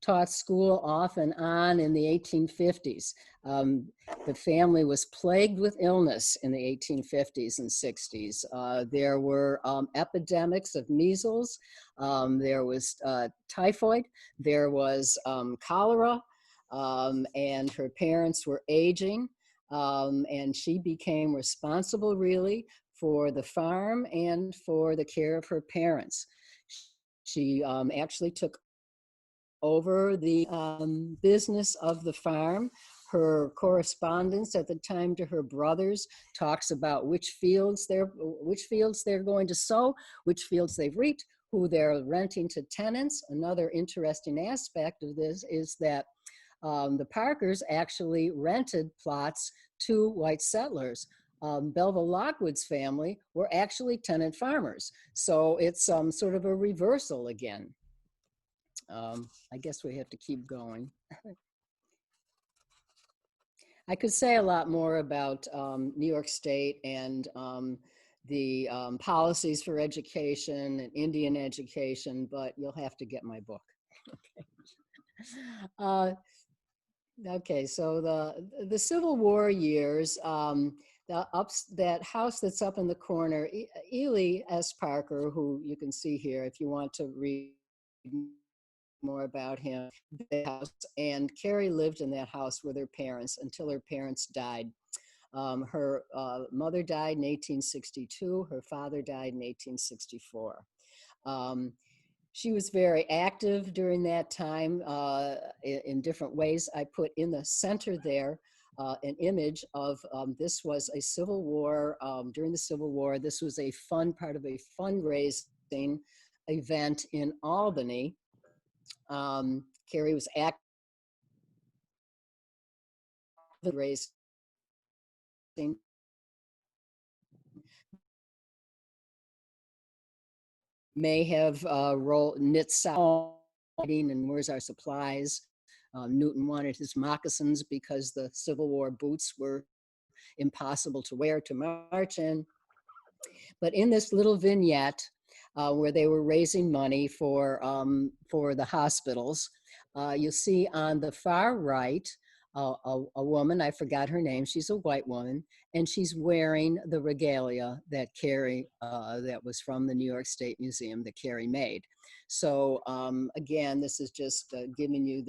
taught school off and on in the 1850s. The family was plagued with illness in the 1850s and 60s. There were epidemics of measles, there was typhoid, there was cholera, and her parents were aging, and she became responsible really for the farm and for the care of her parents. She actually took over the business of the farm. Her correspondence at the time to her brothers talks about which fields they're going to sow, which fields they've reaped, who they're renting to tenants. Another interesting aspect of this is that the Parkers actually rented plots to white settlers. Belva Lockwood's family were actually tenant farmers. So it's sort of a reversal again. I guess we have to keep going. I could say a lot more about New York State and the policies for education and Indian education, but you'll have to get my book. Okay, so the Civil War years, that house that's up in the corner, Ely S. Parker, who you can see here if you want to read more about him, the house, and Carrie lived in that house with her parents until her parents died. Her mother died in 1862, her father died in 1864. She was very active during that time in different ways. I put in the center there an image of this was a Civil War, during the Civil War, this was a part of a fundraising event in Albany. Carrie was active in raising, may have knit sewing and where's our supplies. Newton wanted his moccasins because the Civil War boots were impossible to wear to march in. But in this little vignette where they were raising money for the hospitals, you'll see on the far right a woman, I forgot her name, she's a white woman, and she's wearing the regalia that Carrie, that was from the New York State Museum that Carrie made. So again, this is just giving you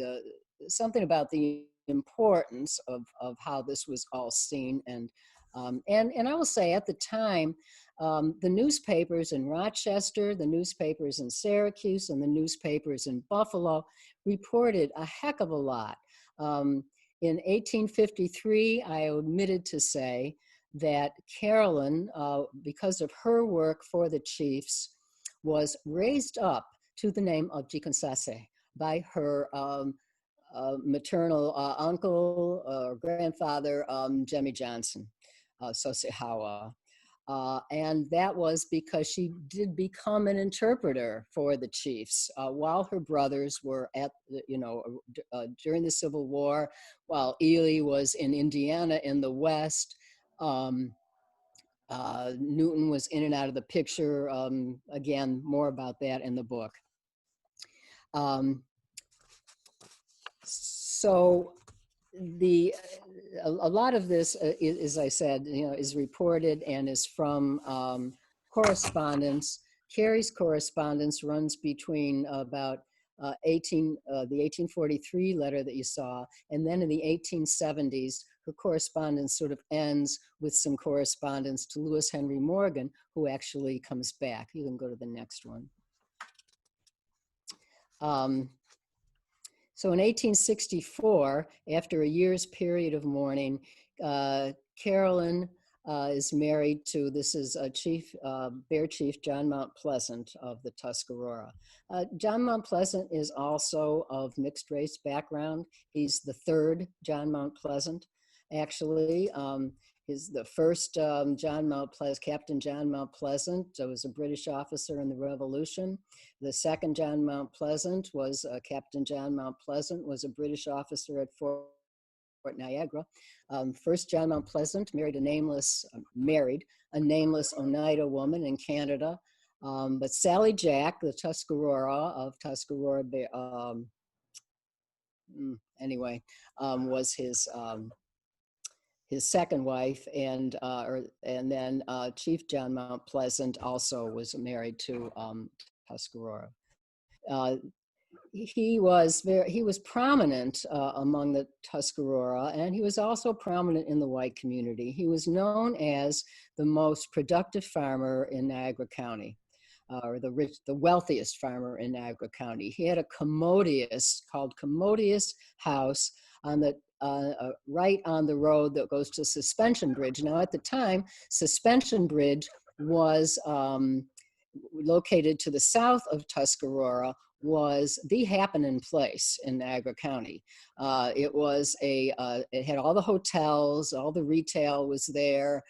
something about the importance of how this was all seen. And I will say at the time, the newspapers in Rochester, the newspapers in Syracuse, and the newspapers in Buffalo reported a heck of a lot. In 1853, I omitted to say that Carolyn, because of her work for the chiefs, was raised up to the name of Jikansase by her maternal uncle or grandfather, Jemmy Johnson, Sosihawa. And that was because she did become an interpreter for the chiefs while her brothers were during the Civil War, while Ely was in Indiana in the West. Newton was in and out of the picture. Again, more about that in the book. So a lot of this, as I said, is reported and is from correspondence. Carrie's correspondence runs between about the 1843 letter that you saw, and then in the 1870s, her correspondence sort of ends with some correspondence to Lewis Henry Morgan, who actually comes back. You can go to the next one. So in 1864, after a year's period of mourning, Carolyn is married to, this is a chief, Bear Chief John Mount Pleasant of the Tuscarora. John Mount Pleasant is also of mixed race background. He's the third John Mount Pleasant, actually. Is the first John Mount Pleasant, Captain John Mount Pleasant, was a British officer in the Revolution. The second John Mount Pleasant was Captain John Mount Pleasant, was a British officer at Fort Niagara. First John Mount Pleasant married a nameless Oneida woman in Canada. But Sally Jack, the Tuscarora of Tuscarora, was his second wife, and then Chief John Mount Pleasant also was married to Tuscarora. He was prominent among the Tuscarora, and he was also prominent in the white community. He was known as the most productive farmer in Niagara County, or the wealthiest farmer in Niagara County. He had a commodious house on the right on the road that goes to Suspension Bridge. Now, at the time, Suspension Bridge was located to the south of Tuscarora, was the happening place in Niagara County. It had all the hotels, all the retail was there.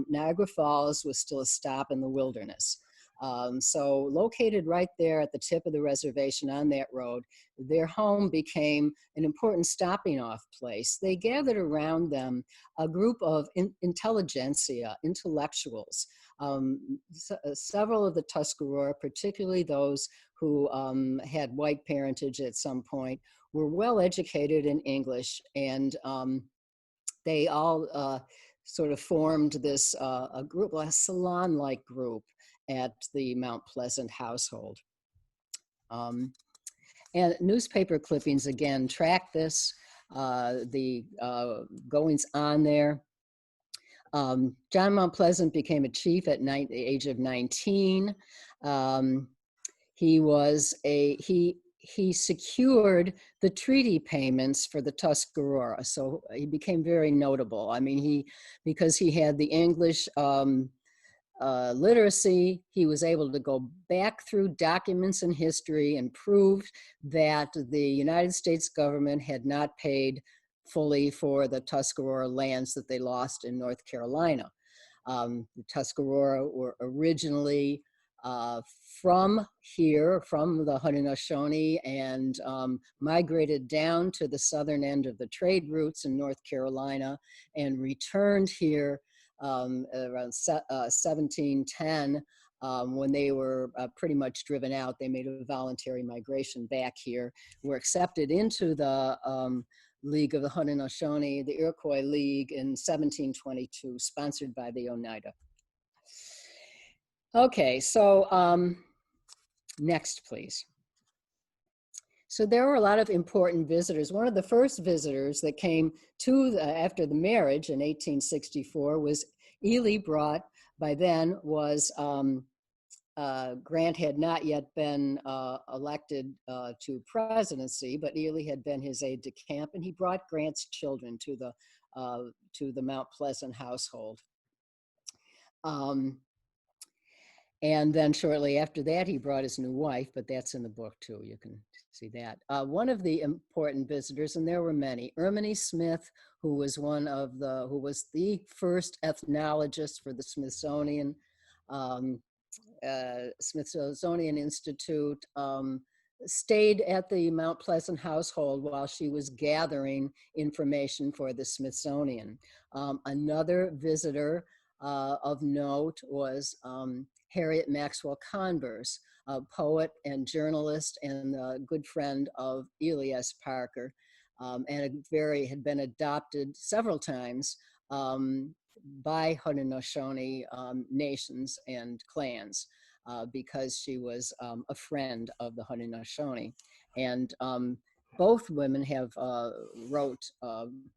Niagara Falls was still a stop in the wilderness. So located right there at the tip of the reservation on that road, their home became an important stopping off place. They gathered around them a group of intelligentsia, intellectuals. Several of the Tuscarora, particularly those who had white parentage at some point, were well educated in English, and they all sort of formed this a group, a salon-like group at the Mount Pleasant household. And newspaper clippings, again, track this, the goings on there. John Mount Pleasant became a chief at the age of 19. he secured the treaty payments for the Tuscarora, so he became very notable. I mean, because he had the English literacy, he was able to go back through documents and history and proved that the United States government had not paid fully for the Tuscarora lands that they lost in North Carolina. The Tuscarora were originally from here, from the Haudenosaunee, and migrated down to the southern end of the trade routes in North Carolina and returned here around 1710 when they were pretty much driven out. They made a voluntary migration back here, were accepted into the League of the Haudenosaunee, the Iroquois League, in 1722, sponsored by the Oneida. Okay, so next, please. So there were a lot of important visitors. One of the first visitors that came to after the marriage in 1864 was Ely brought, by then was, Grant had not yet been elected to presidency, but Ely had been his aide de camp, and he brought Grant's children to the Mount Pleasant household. And then shortly after that, he brought his new wife, but that's in the book too. You can see that. One of the important visitors, and there were many, Erminy Smith, who was the first ethnologist for the Smithsonian Institute, stayed at the Mount Pleasant household while she was gathering information for the Smithsonian. Another visitor of note was Harriet Maxwell Converse, a poet and journalist and a good friend of Ely S. Parker, and had been adopted several times by Haudenosaunee nations and clans because she was a friend of the Haudenosaunee. And both women have wrote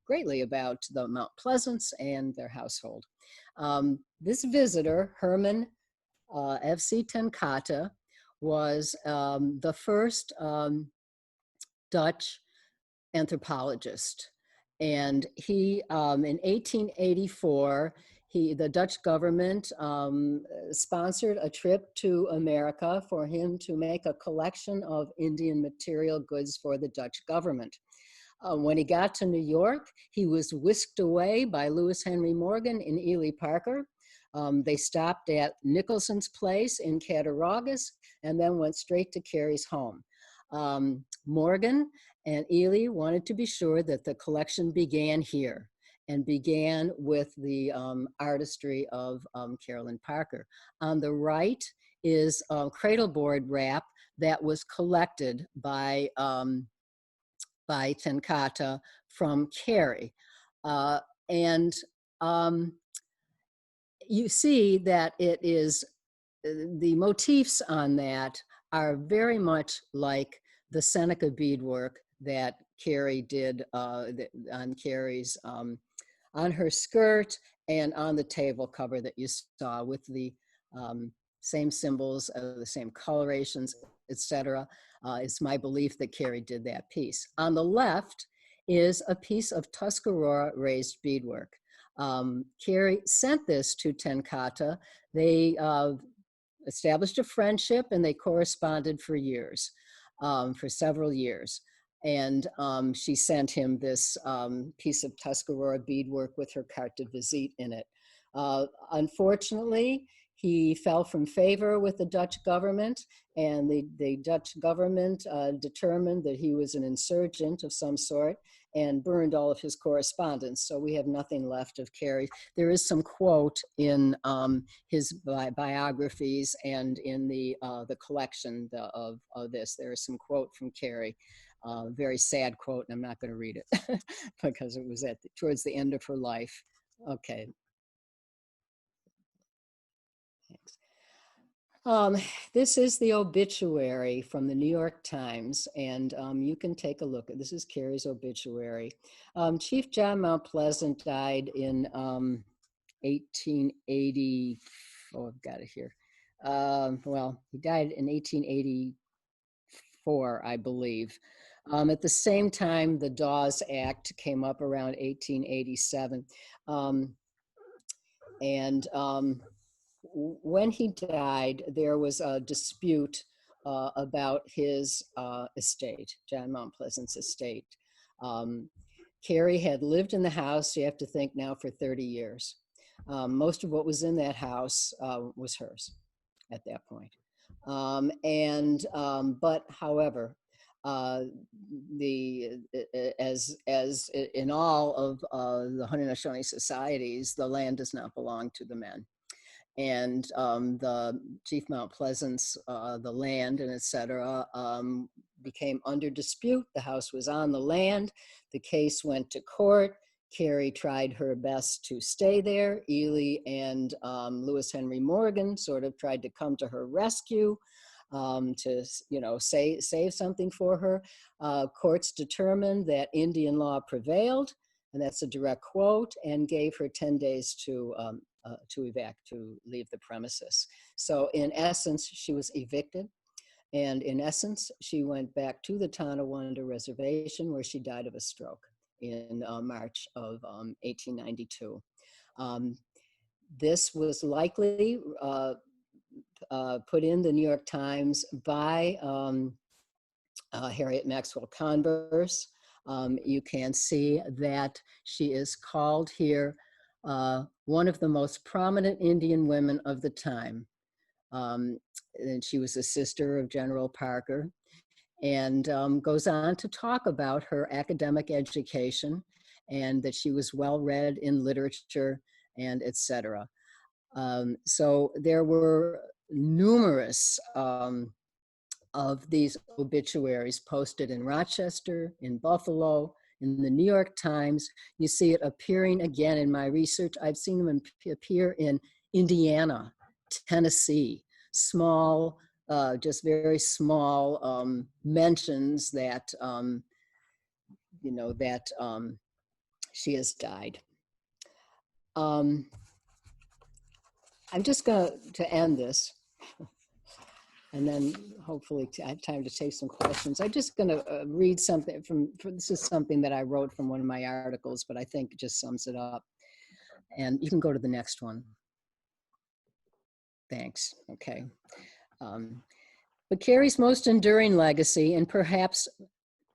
greatly about the Mount Pleasants and their household. This visitor, Herman F.C. Tenkate, was the first Dutch anthropologist. And he, in 1884, the Dutch government sponsored a trip to America for him to make a collection of Indian material goods for the Dutch government. When he got to New York, he was whisked away by Lewis Henry Morgan and Ely Parker. They stopped at Nicholson's place in Cattaraugus and then went straight to Carey's home. Morgan and Ely wanted to be sure that the collection began here and began with the artistry of Carolyn Parker. On the right is cradleboard wrap that was collected by Tenkate from Carey. You see that it is, the motifs on that are very much like the Seneca beadwork that Carey did on Carey's, on her skirt and on the table cover that you saw, with the same symbols, the same colorations, etc. It's my belief that Carey did that piece. On the left is a piece of Tuscarora raised beadwork. Carey sent this to Tenkate. They established a friendship and they corresponded for years, for several years. And she sent him this piece of Tuscarora beadwork with her carte de visite in it. Unfortunately, he fell from favor with the Dutch government, and the Dutch government determined that he was an insurgent of some sort and burned all of his correspondence. So we have nothing left of Carey. There is some quote in his biographies and in the collection of this. There is some quote from Carey. Very sad quote, and I'm not going to read it because it was towards the end of her life. Okay. Thanks. This is the obituary from the New York Times, and you can take a look. This is Carey's obituary. Chief John Mount Pleasant died in 1880. Oh, I've got it here. well, he died in 1884, I believe. At the same time, the Dawes Act came up around 1887. When he died, there was a dispute about his estate, John Mount Pleasant's estate. Carrie had lived in the house, you have to think now, for 30 years. Most of what was in that house was hers at that point. But however, as in all of the Haudenosaunee societies, the land does not belong to the men. And the Chief Mount Pleasant's, the land and et cetera, became under dispute. The house was on the land. The case went to court. Carrie tried her best to stay there. Ely and Lewis Henry Morgan sort of tried to come to her rescue to, you know, save something for her. Courts determined that Indian law prevailed, and that's a direct quote, and gave her 10 days to leave the premises. So in essence, she was evicted. And in essence, she went back to the Tonawanda Reservation, where she died of a stroke in March of 1892. This was likely put in the New York Times by Harriet Maxwell Converse. You can see that she is called here one of the most prominent Indian women of the time. And she was a sister of General Parker, and goes on to talk about her academic education and that she was well read in literature and etc. So there were numerous of these obituaries posted in Rochester, in Buffalo, in the New York Times. You see it appearing again in my research. I've seen them appear in Indiana, Tennessee, small, just very small mentions that, you know, that she has died. I'm just going to end this, and then hopefully I have time to take some questions. I'm just going to read something this is something that I wrote from one of my articles, but I think it just sums it up. And you can go to the next one. Thanks. Okay. But Carrie's most enduring legacy, and perhaps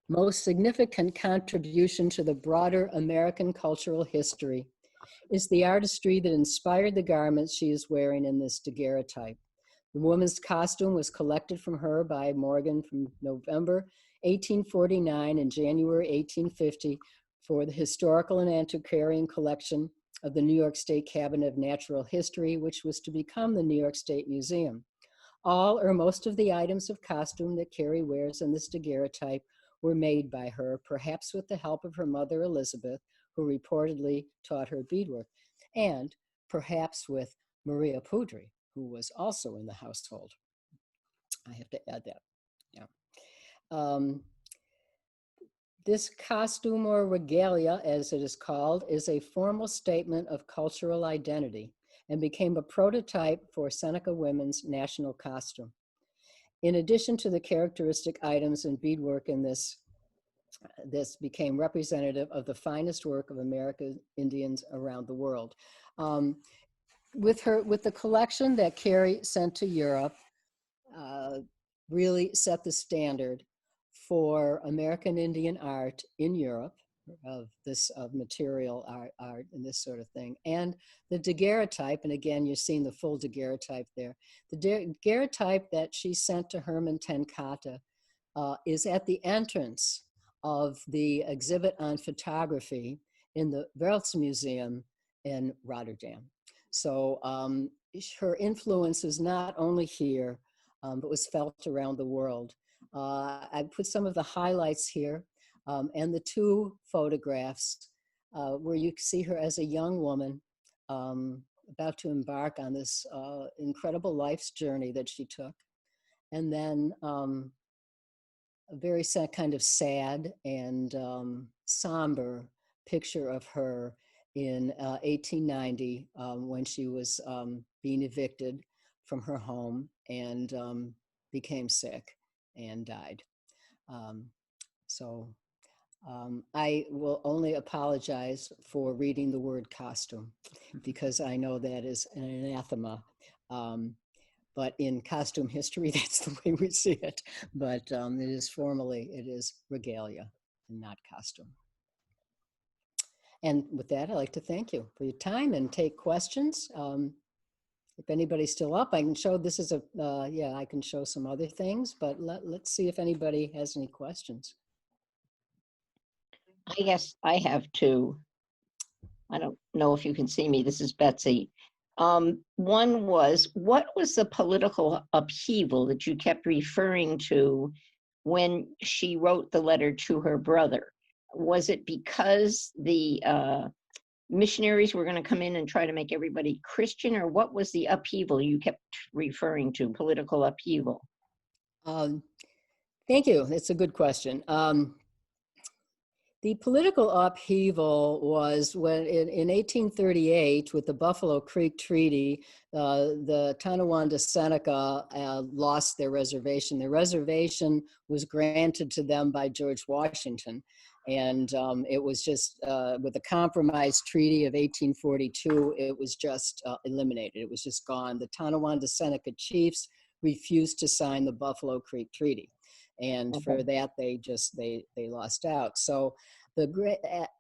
most significant contribution to the broader American cultural history, is the artistry that inspired the garments she is wearing in this daguerreotype. The woman's costume was collected from her by Morgan from November 1849 and January 1850 for the Historical and Antiquarian Collection of the New York State Cabinet of Natural History, which was to become the New York State Museum. All or most of the items of costume that Carrie wears in this daguerreotype were made by her, perhaps with the help of her mother Elizabeth, who reportedly taught her beadwork, and perhaps with Maria Poudry, who was also in the household. I have to add that, yeah. This costume, or regalia as it is called, is a formal statement of cultural identity and became a prototype for Seneca women's national costume. In addition to the characteristic items and beadwork in this became representative of the finest work of American Indians around the world. With the collection that Carrie sent to Europe, really set the standard for American Indian art in Europe, of material art and this sort of thing. And the daguerreotype, and again, you're seeing the full daguerreotype there. The daguerreotype that she sent to Herman Tenkate is at the entrance of the exhibit on photography in the Museum in Rotterdam. So her influence is not only here, but was felt around the world. I put some of the highlights here, and the two photographs where you see her as a young woman about to embark on this incredible life's journey that she took. And then a very kind of sad and somber picture of her in 1890 when she was being evicted from her home and became sick and died. Um, so I will only apologize for reading the word costume because I know that is an anathema. But in costume history, that's the way we see it. But it is formally, it is regalia and not costume. And with that, I'd like to thank you for your time and take questions. If anybody's still up, I can show, this is a, yeah, I can show some other things, but let's see if anybody has any questions. I guess I have two. I don't know if you can see me. This is Betsy. One was, what was the political upheaval that you kept referring to when she wrote the letter to her brother? Was it because the missionaries were going to come in and try to make everybody Christian, or what was the upheaval you kept referring to, political upheaval? Thank you. That's a good question. The political upheaval was when in 1838, with the Buffalo Creek Treaty, the Tonawanda Seneca lost their reservation. Their reservation was granted to them by George Washington. And it was just, with the Compromise Treaty of 1842, it was just eliminated. It was just gone. The Tonawanda Seneca chiefs refused to sign the Buffalo Creek Treaty. And for that, they lost out. So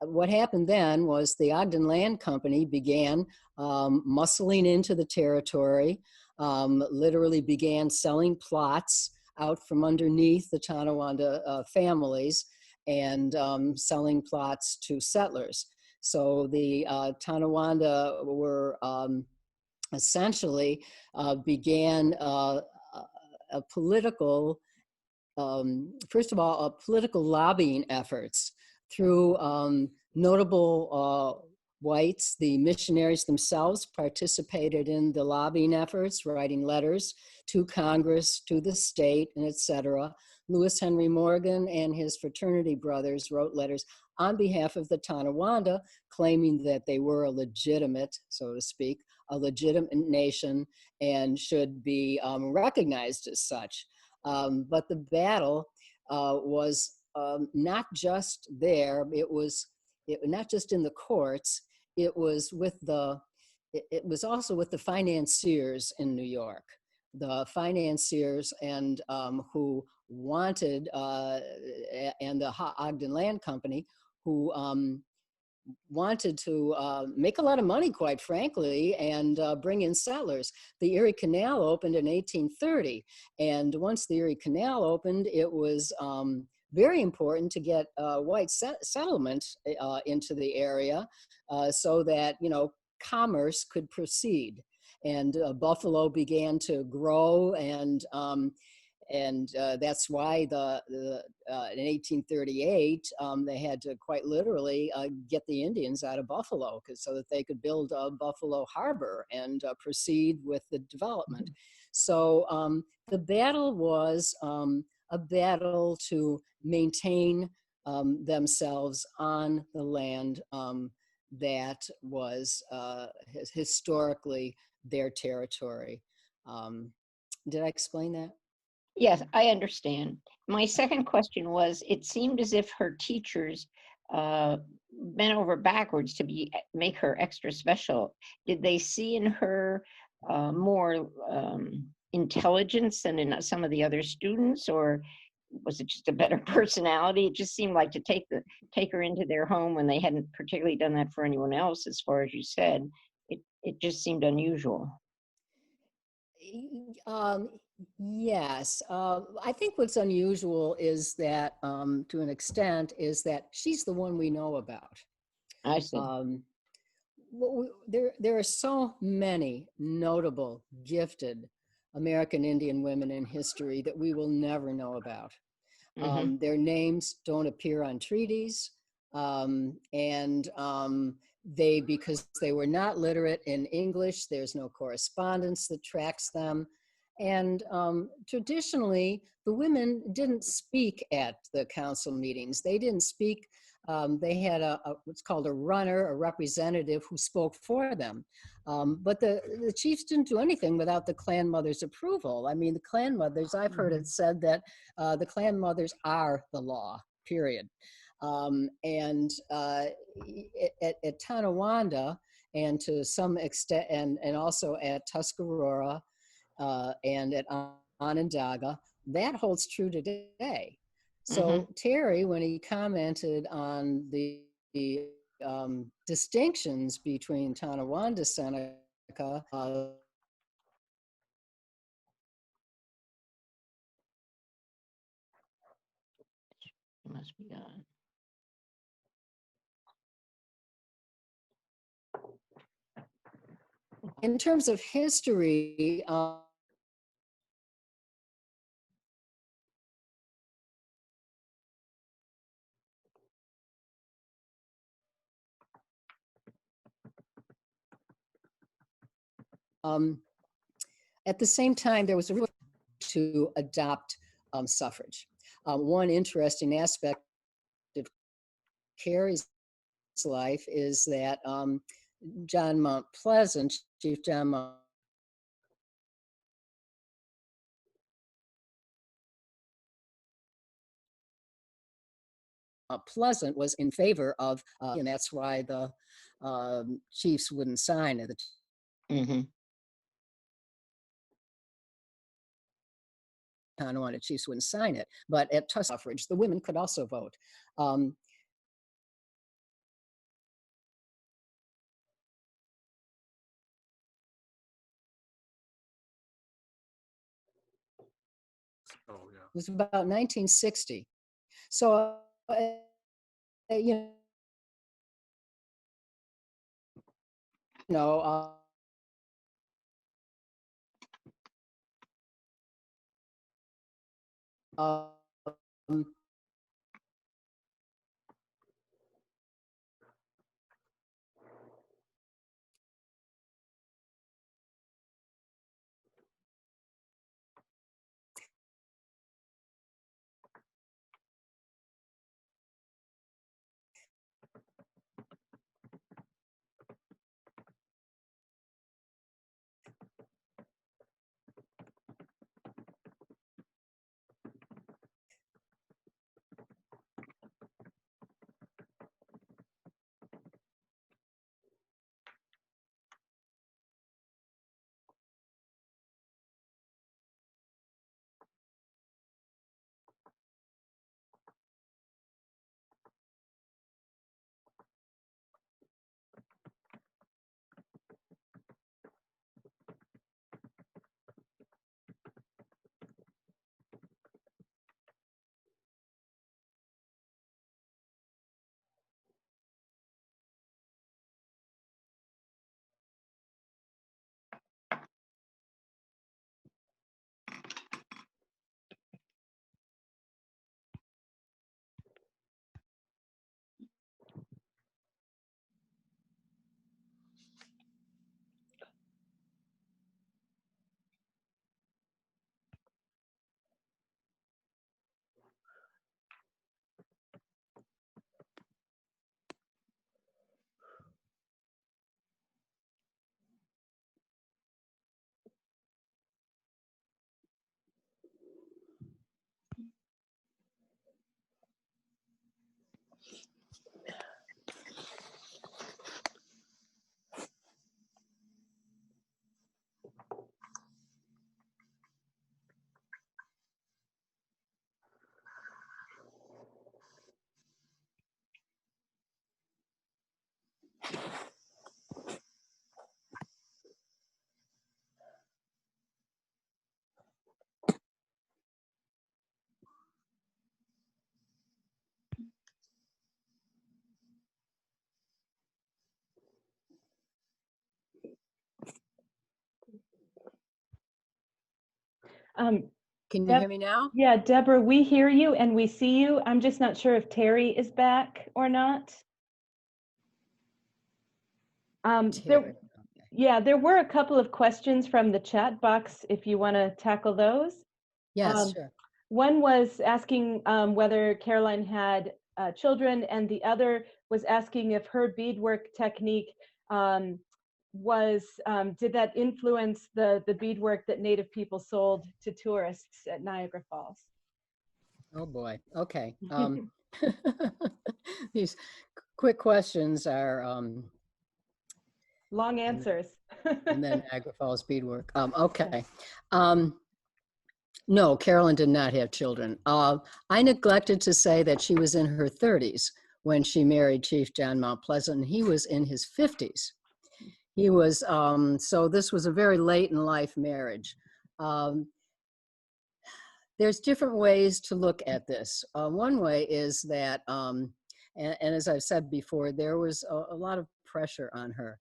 what happened then was the Ogden Land Company began muscling into the territory, literally began selling plots out from underneath the Tonawanda families and selling plots to settlers. So the Tonawanda were essentially began a political, first of all, political lobbying efforts through notable whites. The missionaries themselves participated in the lobbying efforts, writing letters to Congress, to the state, and etc. Lewis Henry Morgan and his fraternity brothers wrote letters on behalf of the Tonawanda, claiming that they were a legitimate, so to speak, a legitimate nation and should be recognized as such. But the battle was not just there. It was not just in the courts. It was with it was also with the financiers in New York. The financiers and who wanted, and the Ogden Land Company, who wanted to make a lot of money, quite frankly, and bring in settlers. The Erie Canal opened in 1830, and once the Erie Canal opened, it was very important to get white settlement into the area so that, you know, commerce could proceed. And Buffalo began to grow, and that's why in 1838 they had to quite literally get the Indians out of Buffalo so that they could build a Buffalo harbor and proceed with the development. So the battle was a battle to maintain themselves on the land that was historically their territory. Did I explain that? Yes, I understand. My second question was, it seemed as if her teachers bent over backwards to make her extra special. Did they see in her more intelligence than in some of the other students, or was it just a better personality? It just seemed like to take her into their home when they hadn't particularly done that for anyone else, as far as you said. It just seemed unusual. Yes, I think what's unusual is that, to an extent, is that she's the one we know about. I see. There are so many notable, gifted American Indian women in history that we will never know about. Their names don't appear on treaties, and because they were not literate in English, there's no correspondence that tracks them. And traditionally, the women didn't speak at the council meetings. They didn't speak. They had what's called a runner, a representative who spoke for them. But the chiefs didn't do anything without the clan mother's approval. I mean, the clan mothers, I've heard it said that the clan mothers are the law, period. And at Tonawanda, and to some extent, and also at Tuscarora, and at Onondaga, that holds true today. So Terry, when he commented on the distinctions between Tonawanda, Seneca, It must be gone. in terms of history, at the same time, there was a real to adopt suffrage. One interesting aspect of Carrie's life is that John Mount Pleasant, Chief John Mount Pleasant was in favor of, and that's why the chiefs wouldn't sign it. Tonawanda chiefs wouldn't sign it, but at suffrage, the women could also vote. It was about 1960. So, you know, can you hear me now? Yeah, Deborah, we hear you and we see you. I'm just not sure if Terry is back or not. Terry. Yeah, there were a couple of questions from the chat box if you want to tackle those. Yes, sure. One was asking whether Caroline had children, and the other was asking if her beadwork technique did that influence the beadwork that Native people sold to tourists at Niagara Falls? Oh boy. Okay. These quick questions are, Long answers. and then Niagara Falls beadwork. Okay. No, Carolyn did not have children. I neglected to say that she was in her 30s when she married Chief John Mount Pleasant, and he was in his 50s. He was, so this was a very late in life marriage. There's different ways to look at this. One way is that, and as I've said before, there was a lot of pressure on her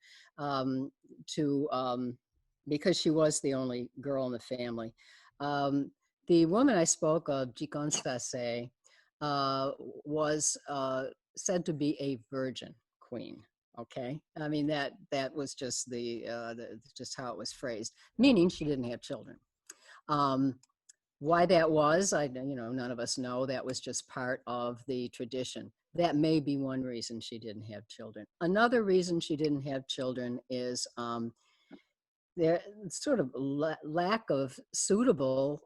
because she was the only girl in the family. The woman I spoke of, Jikon Sase, was said to be a virgin queen. Okay, I mean that was just just how it was phrased, meaning she didn't have children. Why that was, none of us know. That was just part of the tradition. That may be one reason she didn't have children. Another reason she didn't have children is there sort of lack of suitable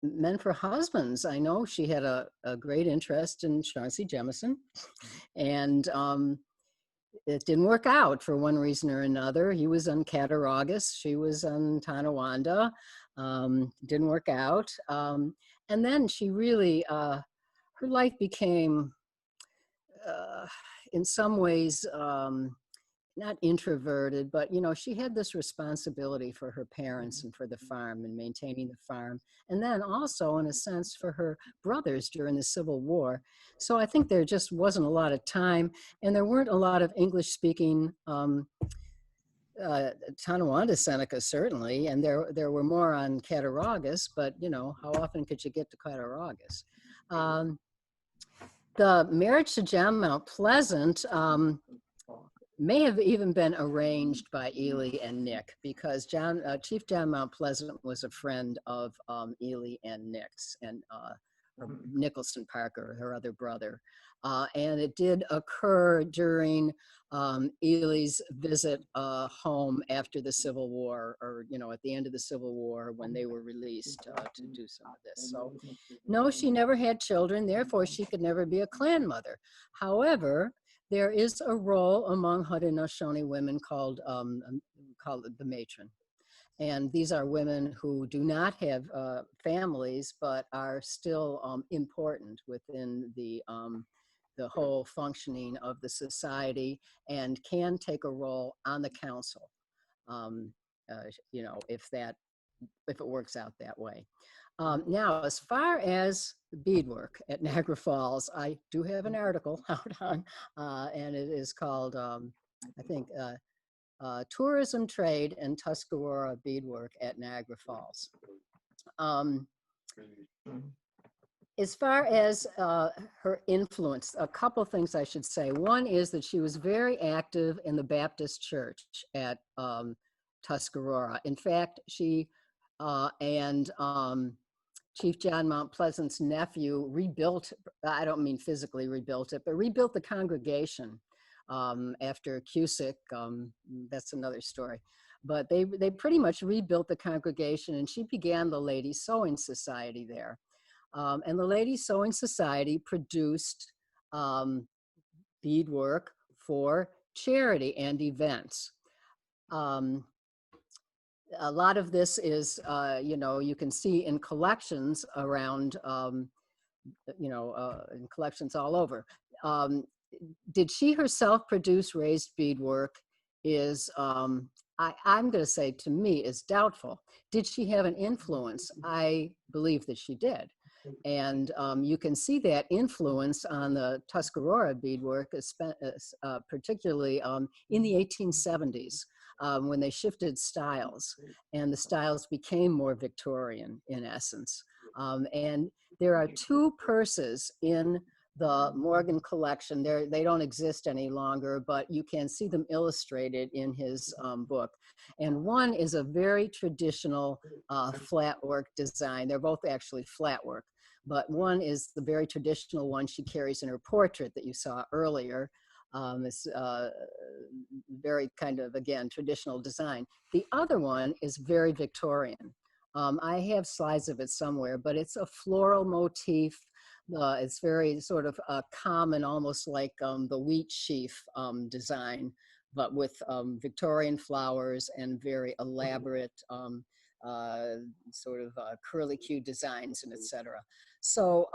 men for husbands. I know she had a great interest in Chauncey Jemison, and it didn't work out for one reason or another. He was on Cattaraugus, she was on Tonawanda. Didn't work out. And then she really, her life became, in some ways, not introverted, but she had this responsibility for her parents and for the farm and maintaining the farm, and then also in a sense for her brothers during the Civil War. So I think there just wasn't a lot of time, and there weren't a lot of English speaking Tonawanda Seneca, certainly, and there were more on Cattaraugus, but how often could you get to Cattaraugus? The marriage to John Mount Pleasant may have even been arranged by Ely and Nick, because Chief John Mount Pleasant was a friend of Ely and Nick's, and Nicholson Parker, her other brother. And it did occur during Ely's visit home after the Civil War, or at the end of the Civil War when they were released to do some of this. So no, she never had children, therefore she could never be a clan mother. However, there is a role among Haudenosaunee women called the matron. And these are women who do not have families, but are still important within the whole functioning of the society, and can take a role on the council, if it works out that way. Now, as far as beadwork at Niagara Falls, I do have an article out on, and it is called, I think, Tourism, Trade, and Tuscarora Beadwork at Niagara Falls. As far as her influence, a couple things I should say. One is that she was very active in the Baptist church at Tuscarora. In fact, she and Chief John Mount Pleasant's nephew rebuilt, I don't mean physically rebuilt it, but rebuilt the congregation after Cusick. That's another story. But they pretty much rebuilt the congregation, and she began the Ladies Sewing Society there. And the Ladies Sewing Society produced beadwork for charity and events. A lot of this is, you can see in collections around, in collections all over. Did she herself produce raised beadwork is, I'm going to say, to me, is doubtful. Did she have an influence? I believe that she did. And you can see that influence on the Tuscarora beadwork, particularly in the 1870s, when they shifted styles, and the styles became more Victorian in essence. And there are two purses in the Morgan collection. They don't exist any longer, but you can see them illustrated in his book. And one is a very traditional flat work design. They're both actually flat work, but one is the very traditional one she carries in her portrait that you saw earlier. It's very kind of, again, traditional design. The other one is very Victorian. I have slides of it somewhere, but it's a floral motif. It's very sort of common, almost like the wheat sheaf design, but with Victorian flowers and very elaborate sort of curlicue designs and etc. So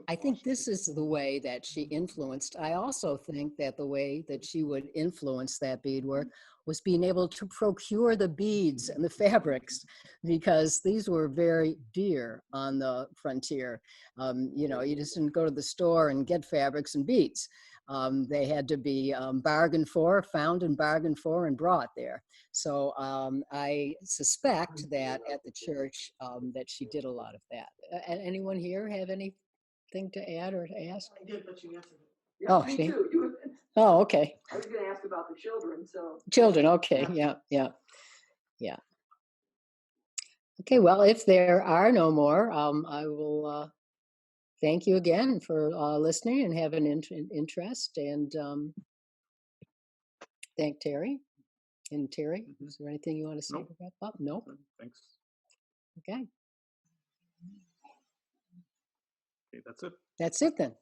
I think this is the way that she influenced. I also think that the way that she would influence that beadwork was being able to procure the beads and the fabrics, because these were very dear on the frontier. You know, you just didn't go to the store and get fabrics and beads. They had to be bargained for, found and bargained for, and brought there. So I suspect that at the church that she did a lot of that. Anyone here have anything to add or to ask? I did, but you answered it. Yeah, oh, me she, too. oh, okay. I was going to ask about the children, so. Children, okay, yeah. Okay, well, if there are no more, I will thank you again for listening and having interest, and thank Terry. And Terry, is there anything you want to say Nope. to wrap up? Nope. Thanks. Okay, Okay, that's it. that's it then.